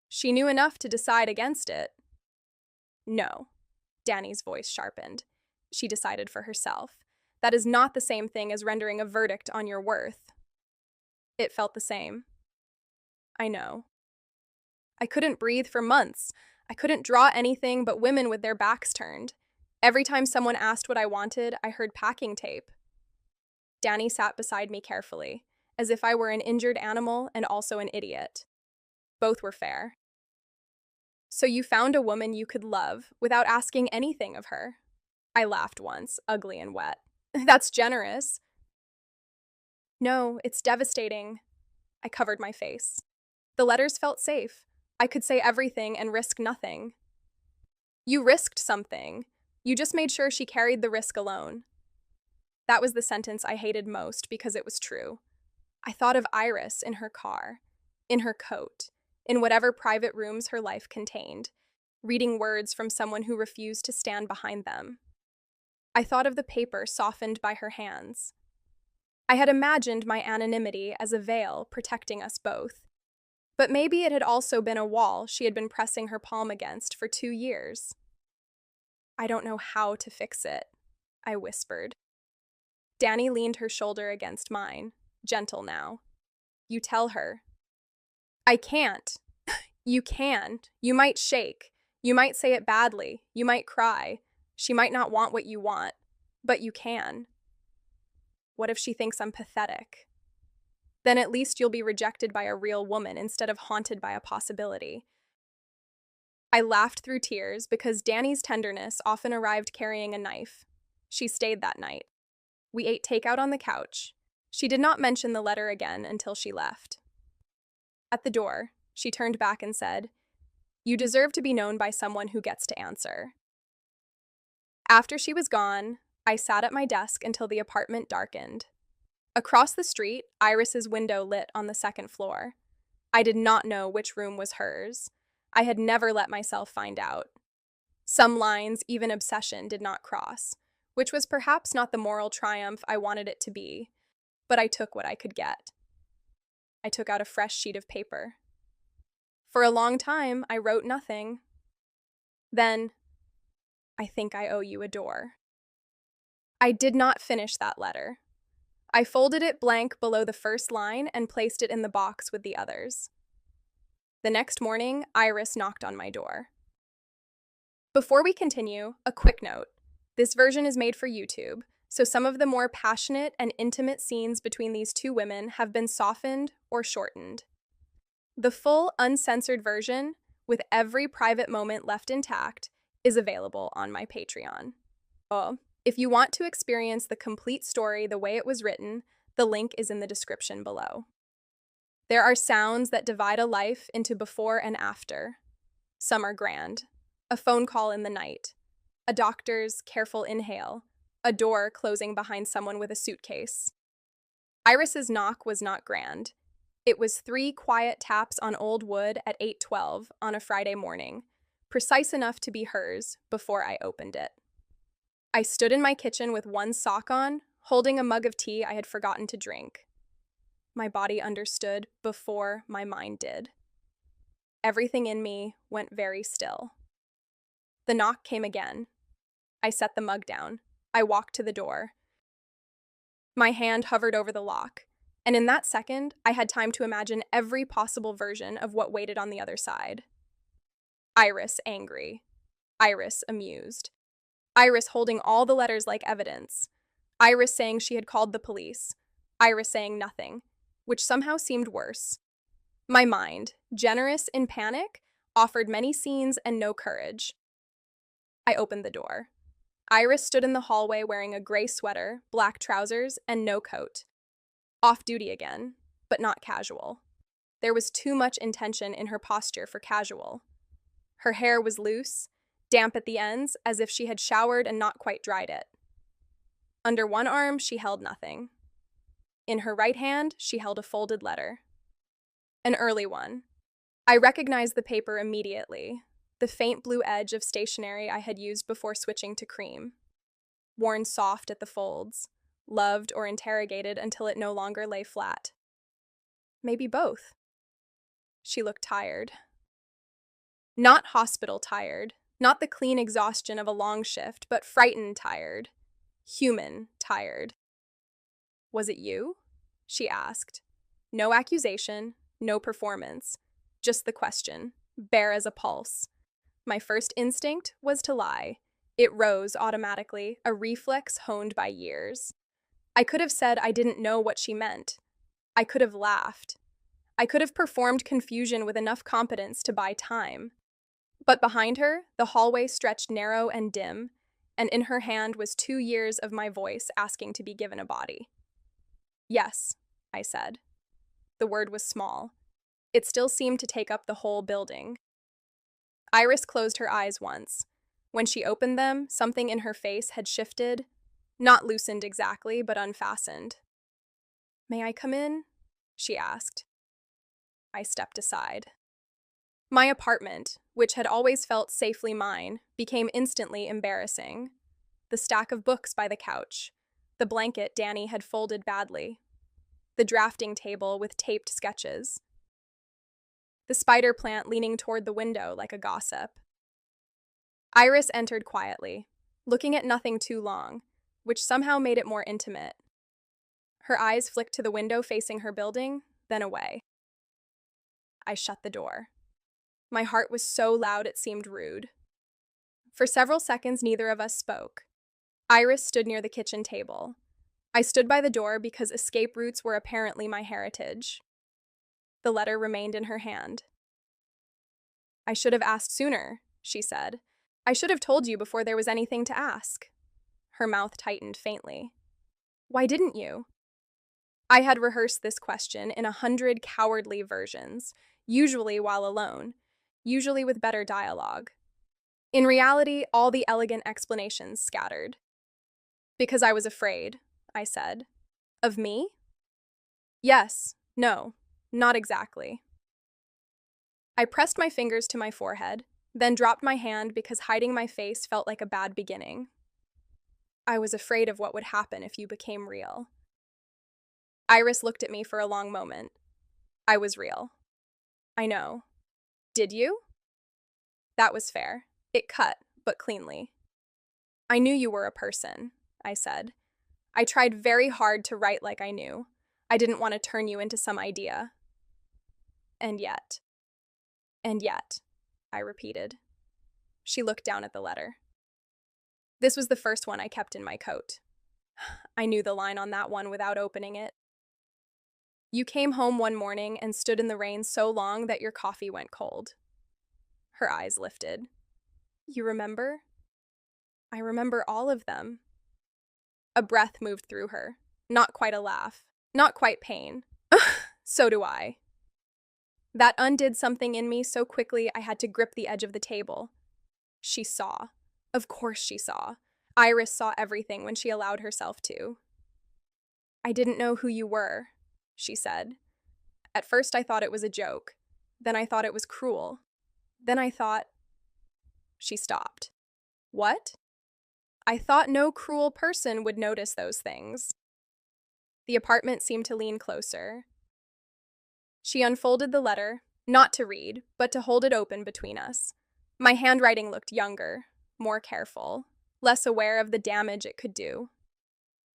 She knew enough to decide against it. No, Danny's voice sharpened. She decided for herself. That is not the same thing as rendering a verdict on your worth. It felt the same. I know. I couldn't breathe for months. I couldn't draw anything but women with their backs turned. Every time someone asked what I wanted, I heard packing tape. Danny sat beside me carefully, as if I were an injured animal and also an idiot. Both were fair. So you found a woman you could love without asking anything of her. I laughed once, ugly and wet. That's generous. No, it's devastating. I covered my face. The letters felt safe. I could say everything and risk nothing. You risked something. You just made sure she carried the risk alone. That was the sentence I hated most because it was true. I thought of Iris in her car, in her coat, in whatever private rooms her life contained, reading words from someone who refused to stand behind them. I thought of the paper softened by her hands. I had imagined my anonymity as a veil protecting us both. But maybe it had also been a wall she had been pressing her palm against for 2 years. I don't know how to fix it, I whispered. Danny leaned her shoulder against mine, gentle now. You tell her. I can't. You can. You might shake. You might say it badly. You might cry. She might not want what you want, but you can. What if she thinks I'm pathetic? Then at least you'll be rejected by a real woman instead of haunted by a possibility. I laughed through tears because Danny's tenderness often arrived carrying a knife. She stayed that night. We ate takeout on the couch. She did not mention the letter again until she left. At the door, she turned back and said, "You deserve to be known by someone who gets to answer." After she was gone, I sat at my desk until the apartment darkened. Across the street, Iris's window lit on the 2nd floor. I did not know which room was hers. I had never let myself find out. Some lines even obsession did not cross, which was perhaps not the moral triumph I wanted it to be, but I took what I could get. I took out a fresh sheet of paper. For a long time, I wrote nothing. Then, I think I owe you a door. I did not finish that letter. I folded it blank below the first line and placed it in the box with the others. The next morning, Iris knocked on my door. Before we continue, a quick note. This version is made for YouTube, so some of the more passionate and intimate scenes between these two women have been softened or shortened. The full, uncensored version, with every private moment left intact, is available on my Patreon. If you want to experience the complete story the way it was written, the link is in the description below. There are sounds that divide a life into before and after. Some are grand. A phone call in the night. A doctor's careful inhale. A door closing behind someone with a suitcase. Iris's knock was not grand. It was 3 quiet taps on old wood at 8:12 on a Friday morning, precise enough to be hers before I opened it. I stood in my kitchen with one sock on, holding a mug of tea I had forgotten to drink. My body understood before my mind did. Everything in me went very still. The knock came again. I set the mug down. I walked to the door. My hand hovered over the lock, and in that second, I had time to imagine every possible version of what waited on the other side. Iris angry. Iris amused. Iris holding all the letters like evidence. Iris saying she had called the police. Iris saying nothing, which somehow seemed worse. My mind, generous in panic, offered many scenes and no courage. I opened the door. Iris stood in the hallway wearing a gray sweater, black trousers, and no coat. Off duty again, but not casual. There was too much intention in her posture for casual. Her hair was loose, damp at the ends, as if she had showered and not quite dried it. Under one arm, she held nothing. In her right hand, she held a folded letter. An early one. I recognized the paper immediately, the faint blue edge of stationery I had used before switching to cream. Worn soft at the folds, loved or interrogated until it no longer lay flat. Maybe both. She looked tired. Not hospital tired, not the clean exhaustion of a long shift, but frightened tired. Human tired. Was it you? She asked. No accusation, no performance, just the question, bare as a pulse. My first instinct was to lie. It rose automatically, a reflex honed by years. I could have said I didn't know what she meant. I could have laughed. I could have performed confusion with enough competence to buy time. But behind her, the hallway stretched narrow and dim, and in her hand was 2 years of my voice asking to be given a body. Yes, I said. The word was small. It still seemed to take up the whole building. Iris closed her eyes once. When she opened them, something in her face had shifted, not loosened exactly, but unfastened. May I come in? She asked. I stepped aside. My apartment, which had always felt safely mine, became instantly embarrassing. The stack of books by the couch, the blanket Danny had folded badly, the drafting table with taped sketches, the spider plant leaning toward the window like a gossip. Iris entered quietly, looking at nothing too long, which somehow made it more intimate. Her eyes flicked to the window facing her building, then away. I shut the door. My heart was so loud it seemed rude. For several seconds, neither of us spoke. Iris stood near the kitchen table. I stood by the door because escape routes were apparently my heritage. The letter remained in her hand. I should have asked sooner, she said. I should have told you before there was anything to ask. Her mouth tightened faintly. Why didn't you? I had rehearsed this question in 100 cowardly versions, usually while alone, usually with better dialogue. In reality, all the elegant explanations scattered. Because I was afraid, I said. Of me? Yes, no, not exactly. I pressed my fingers to my forehead, then dropped my hand because hiding my face felt like a bad beginning. I was afraid of what would happen if you became real. Iris looked at me for a long moment. I was real. I know. Did you? That was fair. It cut, but cleanly. I knew you were a person, I said. I tried very hard to write like I knew. I didn't want to turn you into some idea. And yet, I repeated. She looked down at the letter. This was the first one I kept in my coat. I knew the line on that one without opening it. You came home one morning and stood in the rain so long that your coffee went cold. Her eyes lifted. You remember? I remember all of them. A breath moved through her. Not quite a laugh. Not quite pain. So do I. That undid something in me so quickly I had to grip the edge of the table. She saw. Of course she saw. Iris saw everything when she allowed herself to. I didn't know who you were, she said. At first I thought it was a joke. Then I thought it was cruel. Then I thought... She stopped. What? I thought no cruel person would notice those things. The apartment seemed to lean closer. She unfolded the letter, not to read, but to hold it open between us. My handwriting looked younger, more careful, less aware of the damage it could do.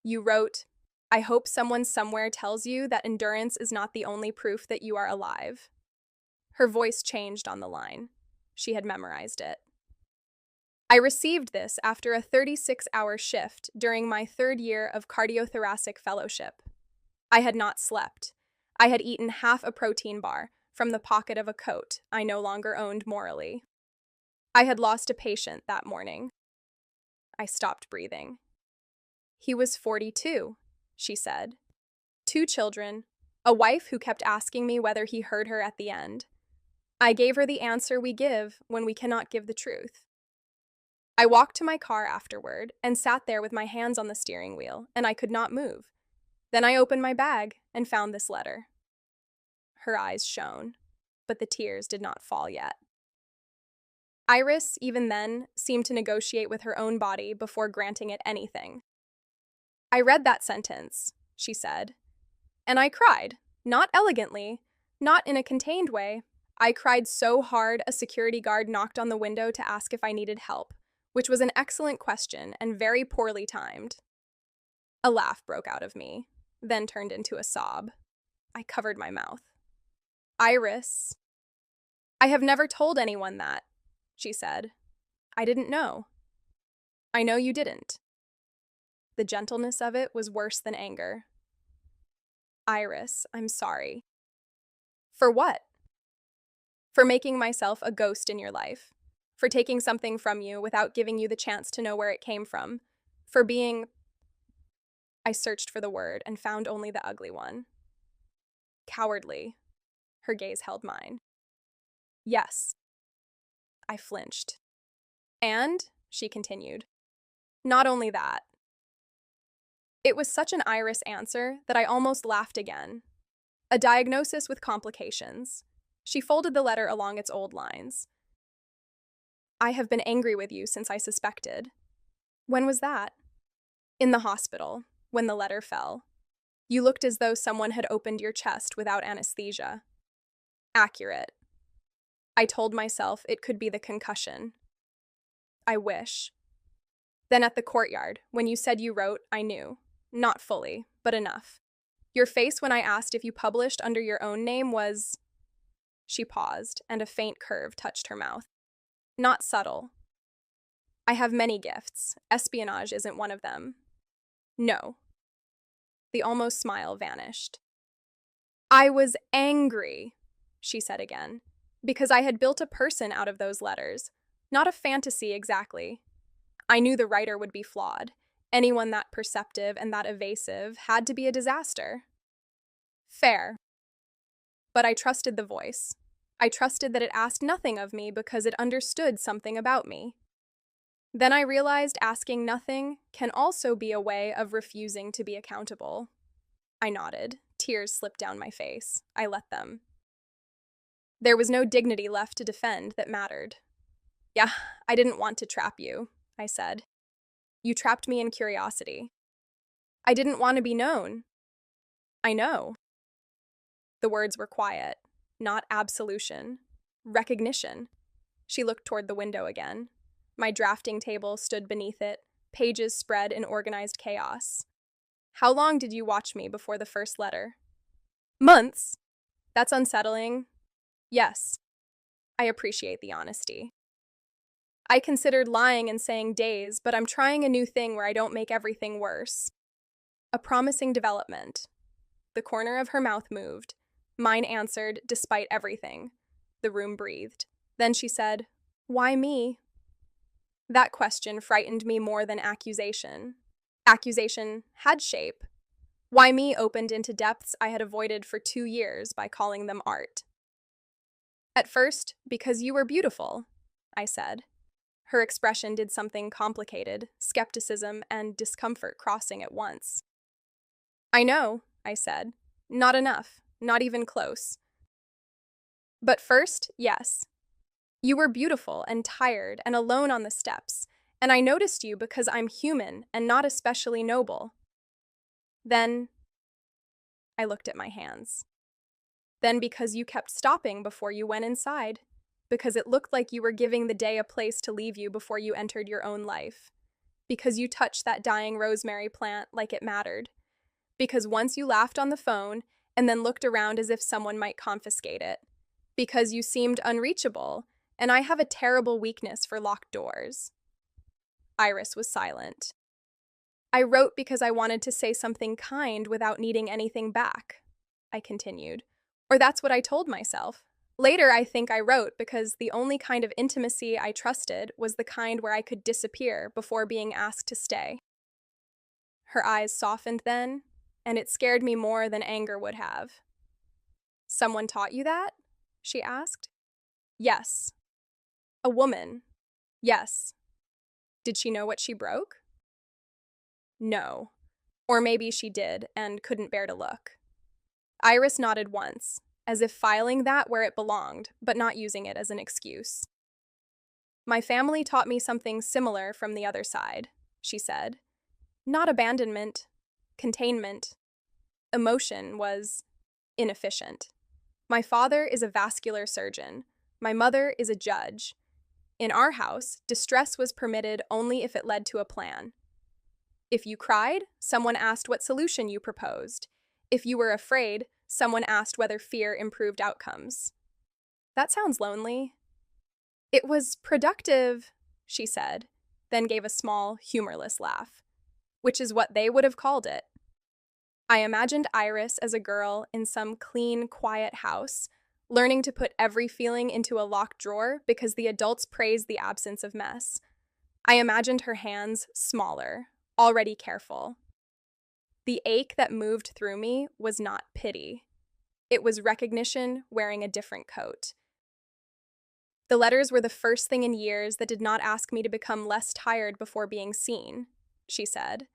You wrote, "I hope someone somewhere tells you that endurance is not the only proof that you are alive." Her voice changed on the line. She had memorized it. I received this after a 36-hour shift during my 3rd year of cardiothoracic fellowship. I had not slept. I had eaten half a protein bar from the pocket of a coat I no longer owned morally. I had lost a patient that morning. I stopped breathing. He was 42, she said. 2 children, a wife who kept asking me whether he heard her at the end. I gave her the answer we give when we cannot give the truth. I walked to my car afterward and sat there with my hands on the steering wheel, and I could not move. Then I opened my bag and found this letter. Her eyes shone, but the tears did not fall yet. Iris, even then, seemed to negotiate with her own body before granting it anything. "I read that sentence," she said, "and I cried, not elegantly, not in a contained way. I cried so hard a security guard knocked on the window to ask if I needed help, which was an excellent question and very poorly timed." A laugh broke out of me, then turned into a sob. I covered my mouth. "Iris, I have never told anyone that," she said. "I didn't know." "I know you didn't." The gentleness of it was worse than anger. "Iris, I'm sorry." "For what?" "For making myself a ghost in your life. For taking something from you without giving you the chance to know where it came from. For being—" I searched for the word and found only the ugly one. "Cowardly." Her gaze held mine. "Yes." I flinched. "And," she continued, "not only that." It was such an Iris answer that I almost laughed again. A diagnosis with complications. She folded the letter along its old lines. "I have been angry with you since I suspected." "When was that?" "In the hospital, when the letter fell. You looked as though someone had opened your chest without anesthesia." "Accurate." I told myself it could be the concussion. "I wish." "Then at the courtyard, when you said you wrote, I knew. Not fully, but enough. Your face when I asked if you published under your own name was—" She paused, and a faint curve touched her mouth. "Not subtle." "I have many gifts. Espionage isn't one of them." "No." The almost smile vanished. "I was angry," she said again, "because I had built a person out of those letters. Not a fantasy exactly. I knew the writer would be flawed. Anyone that perceptive and that evasive had to be a disaster." "Fair." "But I trusted the voice. I trusted that it asked nothing of me because it understood something about me. Then I realized asking nothing can also be a way of refusing to be accountable." I nodded. Tears slipped down my face. I let them. There was no dignity left to defend that mattered. "Yeah, I didn't want to trap you," I said. "You trapped me in curiosity." "I didn't want to be known." "I know." The words were quiet, not absolution. Recognition. She looked toward the window again. My drafting table stood beneath it, pages spread in organized chaos. "How long did you watch me before the first letter?" "Months." "That's unsettling." "Yes." I appreciate the honesty. "I considered lying and saying days, but I'm trying a new thing where I don't make everything worse." A promising development. The corner of her mouth moved. Mine answered, despite everything. The room breathed. Then she said, "Why me?" That question frightened me more than accusation. Accusation had shape. Why me opened into depths I had avoided for 2 years by calling them art. "At first, because you were beautiful," I said. Her expression did something complicated, skepticism and discomfort crossing at once. "I know," I said. "Not enough, not even close." "But first, yes. You were beautiful and tired and alone on the steps, And I noticed you because I'm human and not especially noble. Then I looked at my hands. Then because you kept stopping before you went inside. Because it looked like you were giving the day a place to leave you before you entered your own life. Because you touched that dying rosemary plant like it mattered. Because once you laughed on the phone and then looked around as if someone might confiscate it. Because you seemed unreachable, and I have a terrible weakness for locked doors. Iris was silent. I wrote because I wanted to say something kind without needing anything back, I continued. Or that's what I told myself. Later, I think I wrote because the only kind of intimacy I trusted was the kind where I could disappear before being asked to stay. Her eyes softened then, and it scared me more than anger would have. Someone taught you that? She asked. Yes. A woman. Yes. Did she know what she broke? No. Or maybe she did and couldn't bear to look. Iris nodded once, as if filing that where it belonged, but not using it as an excuse. My family taught me something similar from the other side, she said. Not abandonment, containment. Emotion was inefficient. My father is a vascular surgeon. My mother is a judge. In our house, distress was permitted only if it led to a plan. If you cried, someone asked what solution you proposed. If you were afraid, someone asked whether fear improved outcomes. That sounds lonely. It was productive, she said, then gave a small, humorless laugh, which is what they would have called it. I imagined Iris as a girl in some clean, quiet house, learning to put every feeling into a locked drawer because the adults praised the absence of mess. I imagined her hands smaller, already careful. The ache that moved through me was not pity. It was recognition wearing a different coat. The letters were the first thing in years that did not ask me to become less tired before being seen, she said.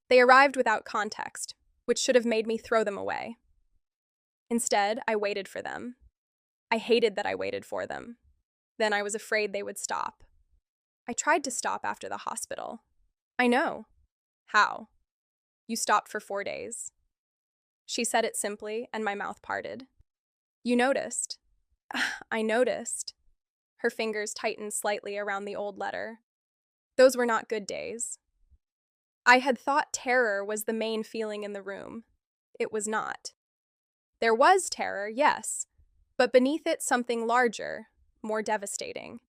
They arrived without context, which should have made me throw them away. Instead, I waited for them. I hated that I waited for them. Then I was afraid they would stop. I tried to stop after the hospital. I know. How? You stopped for 4 days. She said it simply, and my mouth parted. You noticed. I noticed. Her fingers tightened slightly around the old letter. Those were not good days. I had thought terror was the main feeling in the room. It was not. There was terror, yes, but beneath it something larger, more devastating.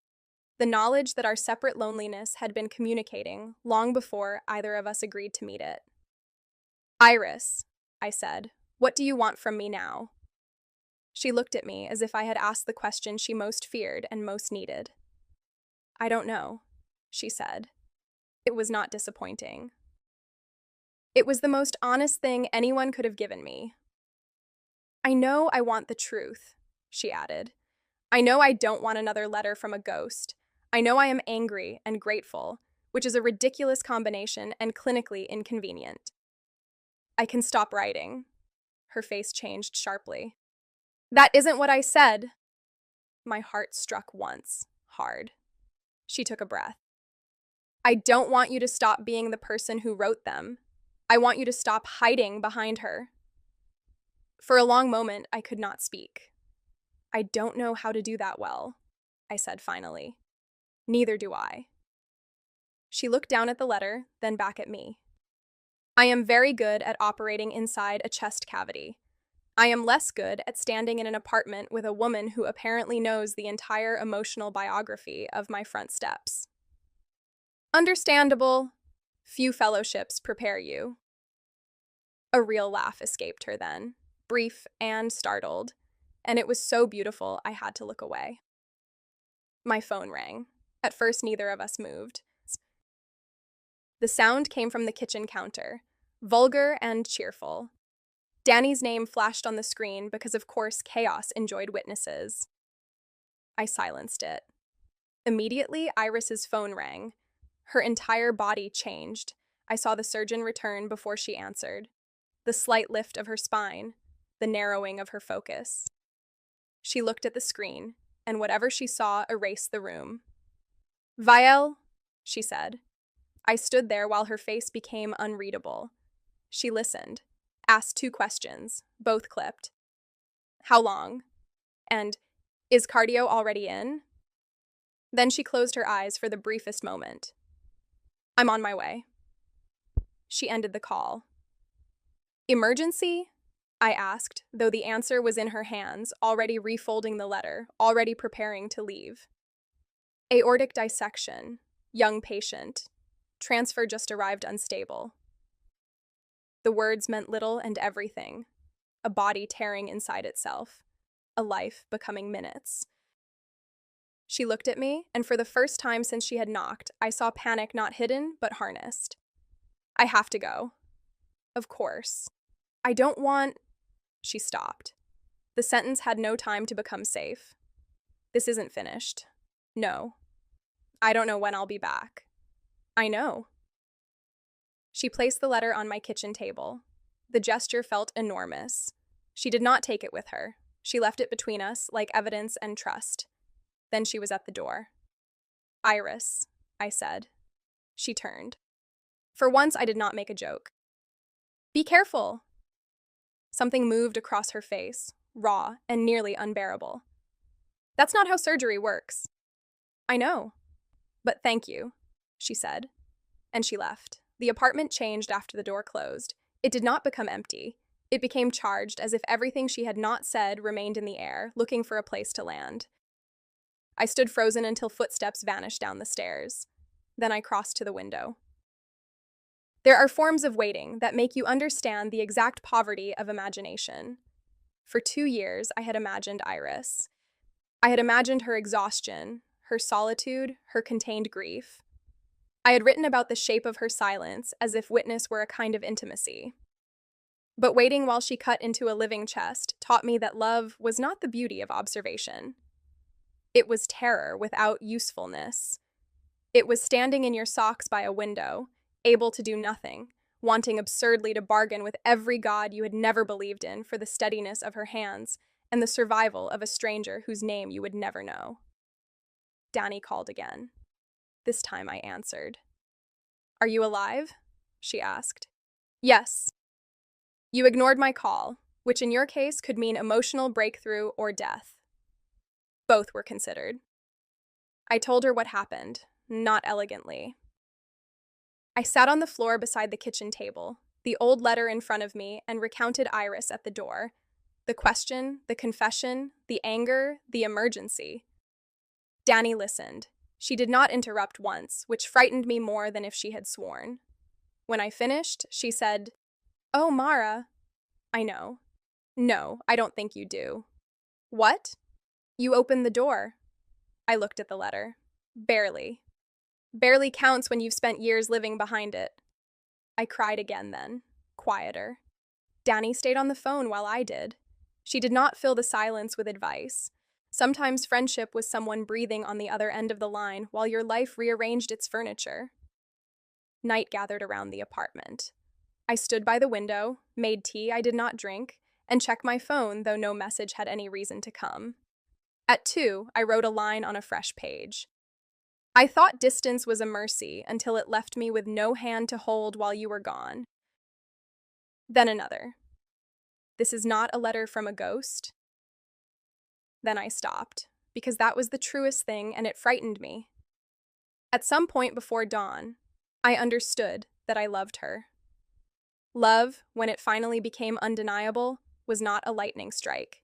The knowledge that our separate loneliness had been communicating long before either of us agreed to meet it. Iris, I said, what do you want from me now? She looked at me as if I had asked the question she most feared and most needed. I don't know, she said. It was not disappointing. It was the most honest thing anyone could have given me. I know I want the truth, she added. I know I don't want another letter from a ghost. I know I am angry and grateful, which is a ridiculous combination and clinically inconvenient. I can stop writing. Her face changed sharply. That isn't what I said. My heart struck once, hard. She took a breath. I don't want you to stop being the person who wrote them. I want you to stop hiding behind her. For a long moment, I could not speak. I don't know how to do that well, I said finally. Neither do I. She looked down at the letter, then back at me. I am very good at operating inside a chest cavity. I am less good at standing in an apartment with a woman who apparently knows the entire emotional biography of my front steps. Understandable. Few fellowships prepare you. A real laugh escaped her then, brief and startled, and it was so beautiful I had to look away. My phone rang. At first, neither of us moved. The sound came from the kitchen counter, vulgar and cheerful. Danny's name flashed on the screen because, of course, chaos enjoyed witnesses. I silenced it. Immediately, Iris's phone rang. Her entire body changed. I saw the surgeon return before she answered. The slight lift of her spine, the narrowing of her focus. She looked at the screen, and whatever she saw erased the room. Vielle, she said. I stood there while her face became unreadable. She listened, asked 2 questions, both clipped. How long? And, is cardio already in? Then she closed her eyes for the briefest moment. I'm on my way. She ended the call. Emergency? I asked, though the answer was in her hands, already refolding the letter, already preparing to leave. Aortic dissection. Young patient. Transfer just arrived unstable. The words meant little and everything. A body tearing inside itself. A life becoming minutes. She looked at me, and for the first time since she had knocked, I saw panic not hidden, but harnessed. I have to go. Of course. I don't want... She stopped. The sentence had no time to become safe. This isn't finished. No. I don't know when I'll be back. I know. She placed the letter on my kitchen table. The gesture felt enormous. She did not take it with her. She left it between us, like evidence and trust. Then she was at the door. Iris, I said. She turned. For once, I did not make a joke. Be careful. Something moved across her face, raw and nearly unbearable. That's not how surgery works. I know. But thank you, she said. And she left. The apartment changed after the door closed. It did not become empty. It became charged as if everything she had not said remained in the air, looking for a place to land. I stood frozen until footsteps vanished down the stairs. Then I crossed to the window. There are forms of waiting that make you understand the exact poverty of imagination. For 2 years, I had imagined Iris. I had imagined her exhaustion, her solitude, her contained grief. I had written about the shape of her silence as if witness were a kind of intimacy. But waiting while she cut into a living chest taught me that love was not the beauty of observation. It was terror without usefulness. It was standing in your socks by a window, able to do nothing, wanting absurdly to bargain with every god you had never believed in for the steadiness of her hands and the survival of a stranger whose name you would never know. Danny called again. This time I answered. Are you alive? She asked. Yes. You ignored my call, which in your case could mean emotional breakthrough or death. Both were considered. I told her what happened, not elegantly. I sat on the floor beside the kitchen table, the old letter in front of me, and recounted Iris at the door. The question, the confession, the anger, the emergency. Danny listened. She did not interrupt once, which frightened me more than if she had sworn. When I finished, she said, Oh, Mara. I know. No, I don't think you do. What? You opened the door. I looked at the letter. Barely. Barely counts when you've spent years living behind it. I cried again then, quieter. Danny stayed on the phone while I did. She did not fill the silence with advice. Sometimes friendship was someone breathing on the other end of the line while your life rearranged its furniture. Night gathered around the apartment. I stood by the window, made tea I did not drink, and checked my phone, though no message had any reason to come. At 2, I wrote a line on a fresh page. I thought distance was a mercy until it left me with no hand to hold while you were gone. Then another. This is not a letter from a ghost. Then I stopped, because that was the truest thing and it frightened me. At some point before dawn, I understood that I loved her. Love, when it finally became undeniable, was not a lightning strike.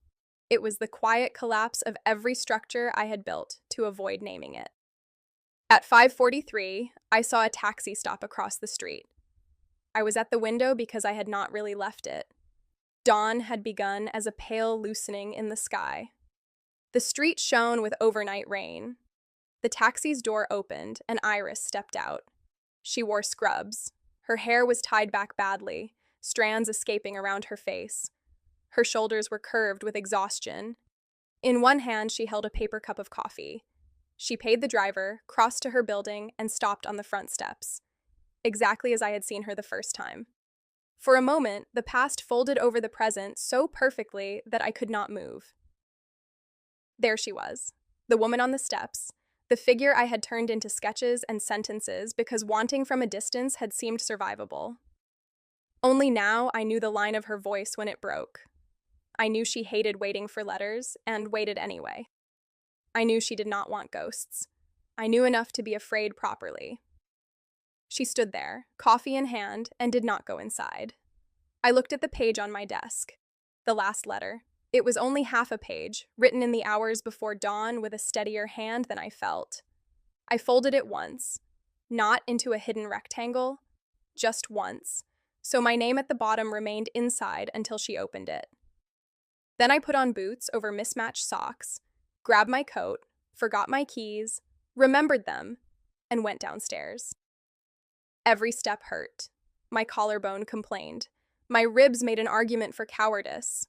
It was the quiet collapse of every structure I had built to avoid naming it. At 5:43, I saw a taxi stop across the street. I was at the window because I had not really left it. Dawn had begun as a pale loosening in the sky. The street shone with overnight rain. The taxi's door opened, and Iris stepped out. She wore scrubs. Her hair was tied back badly, strands escaping around her face. Her shoulders were curved with exhaustion. In one hand, she held a paper cup of coffee. She paid the driver, crossed to her building, and stopped on the front steps. Exactly as I had seen her the first time. For a moment, the past folded over the present so perfectly that I could not move. There she was, the woman on the steps, The figure I had turned into sketches and sentences because wanting from a distance had seemed survivable. Only now I knew the line of her voice when it broke. I knew she hated waiting for letters, and waited anyway. I knew she did not want ghosts. I knew enough to be afraid properly. She stood there, coffee in hand, and did not go inside. I looked at the page on my desk. The last letter. It was only half a page, written in the hours before dawn with a steadier hand than I felt. I folded it once, not into a hidden rectangle, just once, so my name at the bottom remained inside until she opened it. Then I put on boots over mismatched socks, grabbed my coat, forgot my keys, remembered them, and went downstairs. Every step hurt. My collarbone complained. My ribs made an argument for cowardice.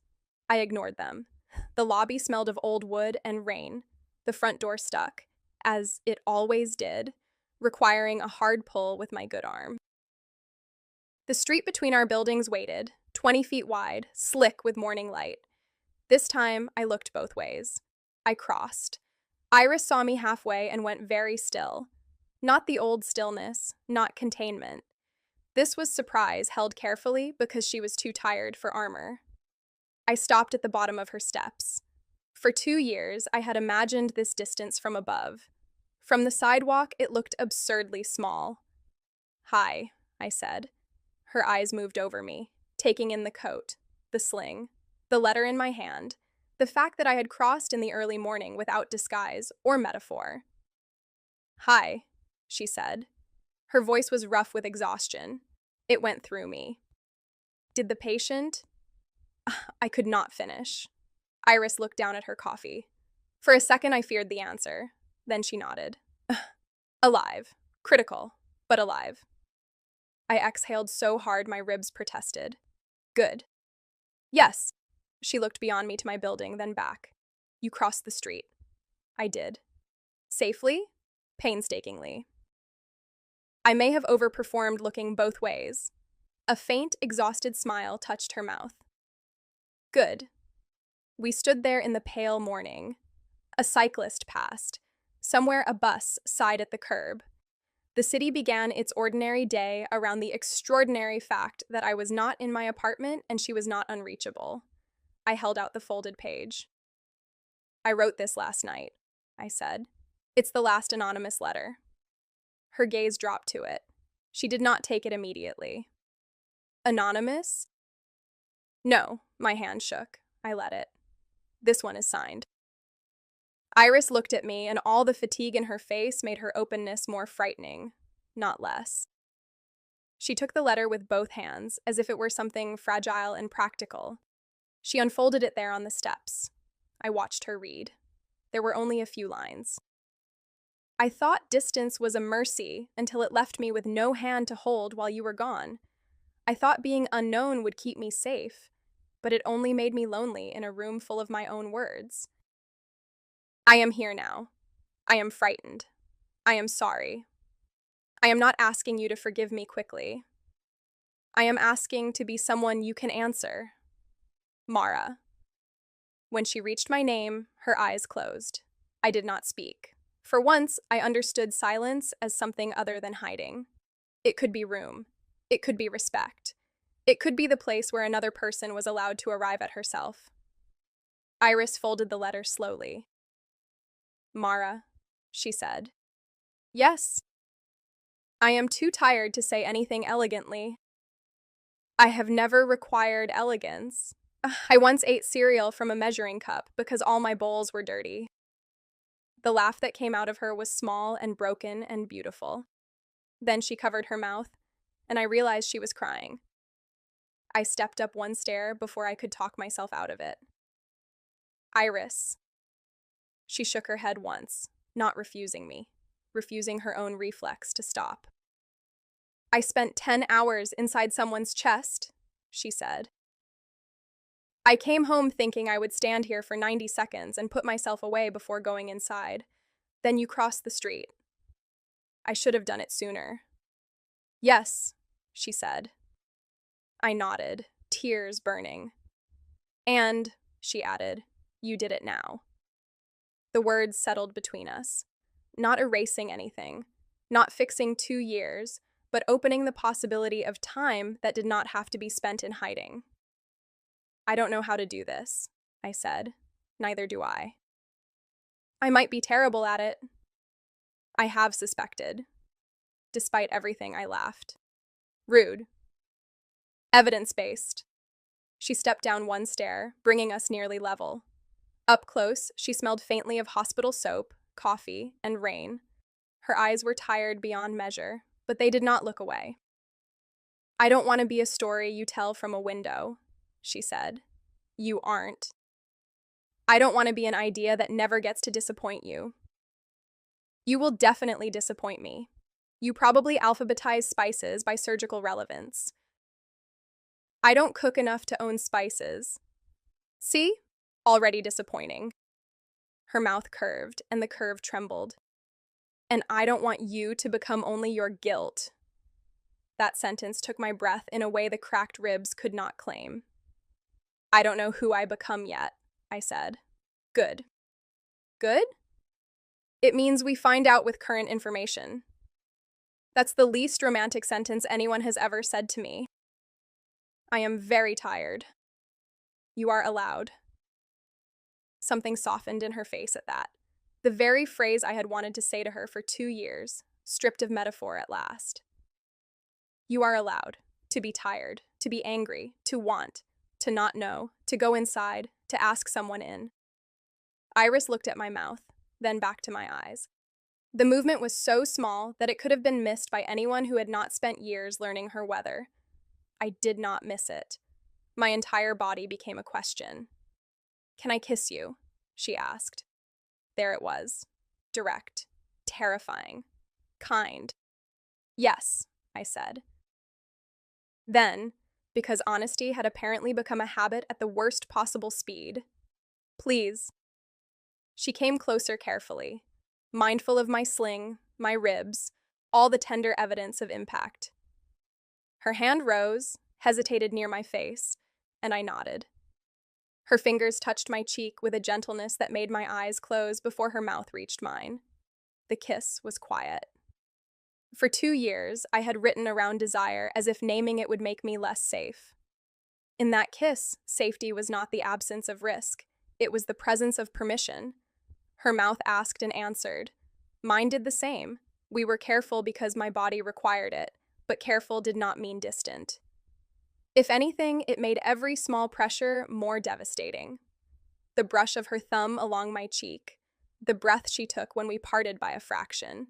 I ignored them. The lobby smelled of old wood and rain. The front door stuck, as it always did, requiring a hard pull with my good arm. The street between our buildings waited, 20 feet wide, slick with morning light. This time, I looked both ways. I crossed. Iris saw me halfway and went very still. Not the old stillness, not containment. This was surprise held carefully because she was too tired for armor. I stopped at the bottom of her steps. For 2 years, I had imagined this distance from above. From the sidewalk, it looked absurdly small. "Hi," I said. Her eyes moved over me, taking in the coat, the sling, the letter in my hand, the fact that I had crossed in the early morning without disguise or metaphor. "Hi," she said. Her voice was rough with exhaustion. It went through me. "Did the patient?" I could not finish. Iris looked down at her coffee. For a second, I feared the answer. Then she nodded. "Alive. Critical, but alive." I exhaled so hard my ribs protested. "Good." "Yes." She looked beyond me to my building, then back. "You crossed the street." I did. Safely? Painstakingly. I may have overperformed looking both ways. A faint, exhausted smile touched her mouth. "Good." We stood there in the pale morning. A cyclist passed. Somewhere a bus sighed at the curb. The city began its ordinary day around the extraordinary fact that I was not in my apartment and she was not unreachable. I held out the folded page. "I wrote this last night," I said. "It's the last anonymous letter." Her gaze dropped to it. She did not take it immediately. "Anonymous?" "No," my hand shook. I let it. "This one is signed." Iris looked at me, and all the fatigue in her face made her openness more frightening, not less. She took the letter with both hands, as if it were something fragile and practical. She unfolded it there on the steps. I watched her read. There were only a few lines. "I thought distance was a mercy until it left me with no hand to hold while you were gone. I thought being unknown would keep me safe, but it only made me lonely in a room full of my own words. I am here now. I am frightened. I am sorry. I am not asking you to forgive me quickly. I am asking to be someone you can answer. Mara." When she reached my name, her eyes closed. I did not speak. For once, I understood silence as something other than hiding. It could be room. It could be respect. It could be the place where another person was allowed to arrive at herself. Iris folded the letter slowly. "Mara," she said. "Yes." I am too tired to say anything elegantly. I have never required elegance. I once ate cereal from a measuring cup because all my bowls were dirty. The laugh that came out of her was small and broken and beautiful. Then she covered her mouth, and I realized she was crying. I stepped up one stair before I could talk myself out of it. "Iris." She shook her head once, not refusing me, refusing her own reflex to stop. "I spent 10 hours inside someone's chest," she said. "I came home thinking I would stand here for 90 seconds and put myself away before going inside. Then you crossed the street. I should have done it sooner." "Yes," she said. I nodded, tears burning. "And," she added, "you did it now." The words settled between us. not erasing anything, not fixing 2 years, but opening the possibility of time that did not have to be spent in hiding. I don't know how to do this, I said. Neither do I. I might be terrible at it. I have suspected. Despite everything, I laughed. Rude. Evidence-based. She stepped down one stair, bringing us nearly level. Up close, she smelled faintly of hospital soap, coffee, and rain. Her eyes were tired beyond measure, but they did not look away. I don't want to be a story you tell from a window, she said. You aren't. I don't want to be an idea that never gets to disappoint you. You will definitely disappoint me. You probably alphabetize spices by surgical relevance. I don't cook enough to own spices. See? Already disappointing. Her mouth curved, and the curve trembled. And I don't want you to become only your guilt. That sentence took my breath in a way the cracked ribs could not claim. I don't know who I become yet, I said. Good. Good? It means we find out with current information. That's the least romantic sentence anyone has ever said to me. I am very tired. You are allowed. Something softened in her face at that. The very phrase I had wanted to say to her for 2 years, stripped of metaphor at last. You are allowed to be tired, to be angry, to want, to not know, to go inside, to ask someone in. Iris looked at my mouth, then back to my eyes. The movement was so small that it could have been missed by anyone who had not spent years learning her weather. I did not miss it. My entire body became a question. Can I kiss you? She asked. There it was. Direct. Terrifying. Kind. Yes, I said. Then, because honesty had apparently become a habit at the worst possible speed, please. She came closer carefully, mindful of my sling, my ribs, all the tender evidence of impact. Her hand rose, hesitated near my face, and I nodded. Her fingers touched my cheek with a gentleness that made my eyes close before her mouth reached mine. The kiss was quiet. For 2 years, I had written around desire as if naming it would make me less safe. In that kiss, safety was not the absence of risk. It was the presence of permission. Her mouth asked and answered. Mine did the same. We were careful because my body required it, but careful did not mean distant. If anything, it made every small pressure more devastating. The brush of her thumb along my cheek, the breath she took when we parted by a fraction.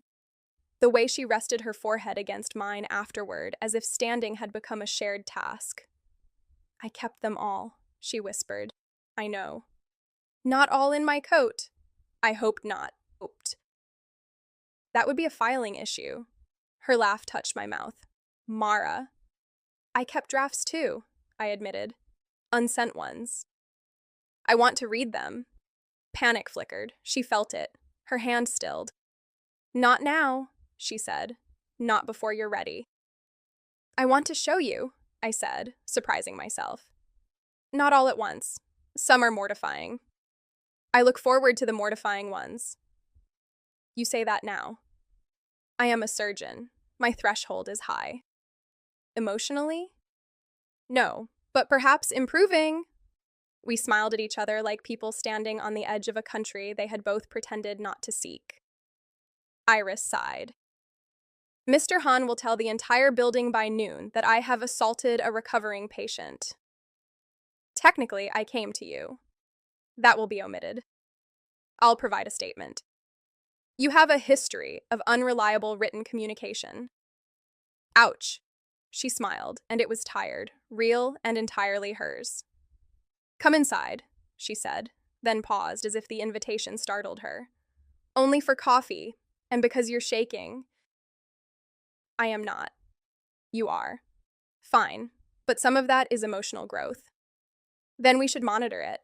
The way she rested her forehead against mine afterward, as if standing had become a shared task. I kept them all, she whispered. I know. Not all in my coat. I hoped not. Hoped. That would be a filing issue. Her laugh touched my mouth. Mara. I kept drafts too, I admitted. Unsent ones. I want to read them. Panic flickered. She felt it. Her hand stilled. Not now, she said. Not before you're ready. I want to show you, I said, surprising myself. Not all at once. Some are mortifying. I look forward to the mortifying ones. You say that now. I am a surgeon. My threshold is high. Emotionally? No, but perhaps improving. We smiled at each other like people standing on the edge of a country they had both pretended not to seek. Iris sighed. Mr. Han will tell the entire building by noon that I have assaulted a recovering patient. Technically, I came to you. That will be omitted. I'll provide a statement. You have a history of unreliable written communication. Ouch. She smiled, and it was tired, real and entirely hers. Come inside, she said, then paused as if the invitation startled her. Only for coffee, and because you're shaking. I am not. You are. Fine, but some of that is emotional growth. Then we should monitor it.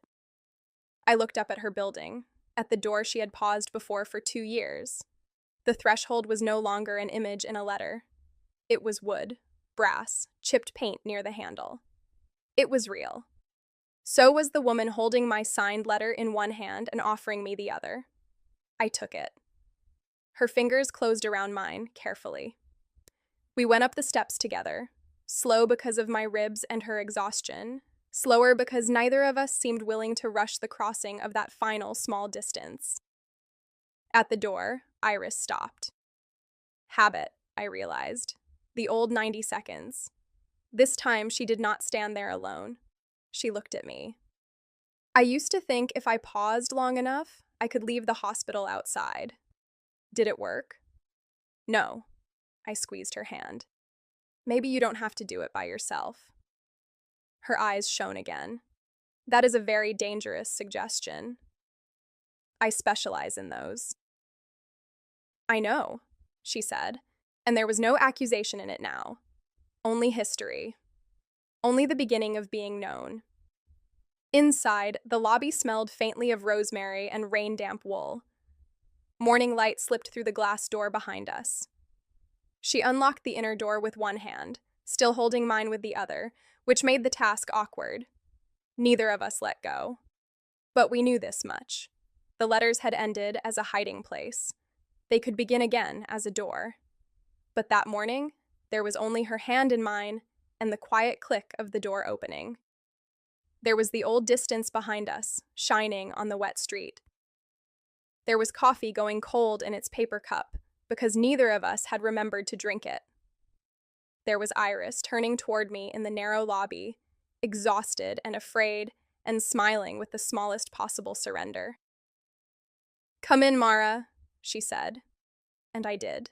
I looked up at her building, at the door she had paused before for 2 years. The threshold was no longer an image in a letter. It was wood, brass, chipped paint near the handle. It was real. So was the woman holding my signed letter in one hand and offering me the other. I took it. Her fingers closed around mine, carefully. We went up the steps together, slow because of my ribs and her exhaustion, slower because neither of us seemed willing to rush the crossing of that final small distance. At the door, Iris stopped. Habit, I realized. The old 90 seconds. This time, she did not stand there alone. She looked at me. I used to think if I paused long enough, I could leave the hospital outside. Did it work? No. I squeezed her hand. Maybe you don't have to do it by yourself. Her eyes shone again. That is a very dangerous suggestion. I specialize in those. I know, she said, and there was no accusation in it now. Only history. Only the beginning of being known. Inside, the lobby smelled faintly of rosemary and rain-damp wool. Morning light slipped through the glass door behind us. She unlocked the inner door with one hand, still holding mine with the other, which made the task awkward. Neither of us let go. But we knew this much. The letters had ended as a hiding place. They could begin again as a door. But that morning, there was only her hand in mine and the quiet click of the door opening. There was the old distance behind us, shining on the wet street. There was coffee going cold in its paper cup, because neither of us had remembered to drink it. There was Iris turning toward me in the narrow lobby, exhausted and afraid, and smiling with the smallest possible surrender. "Come in, Mara," she said, and I did.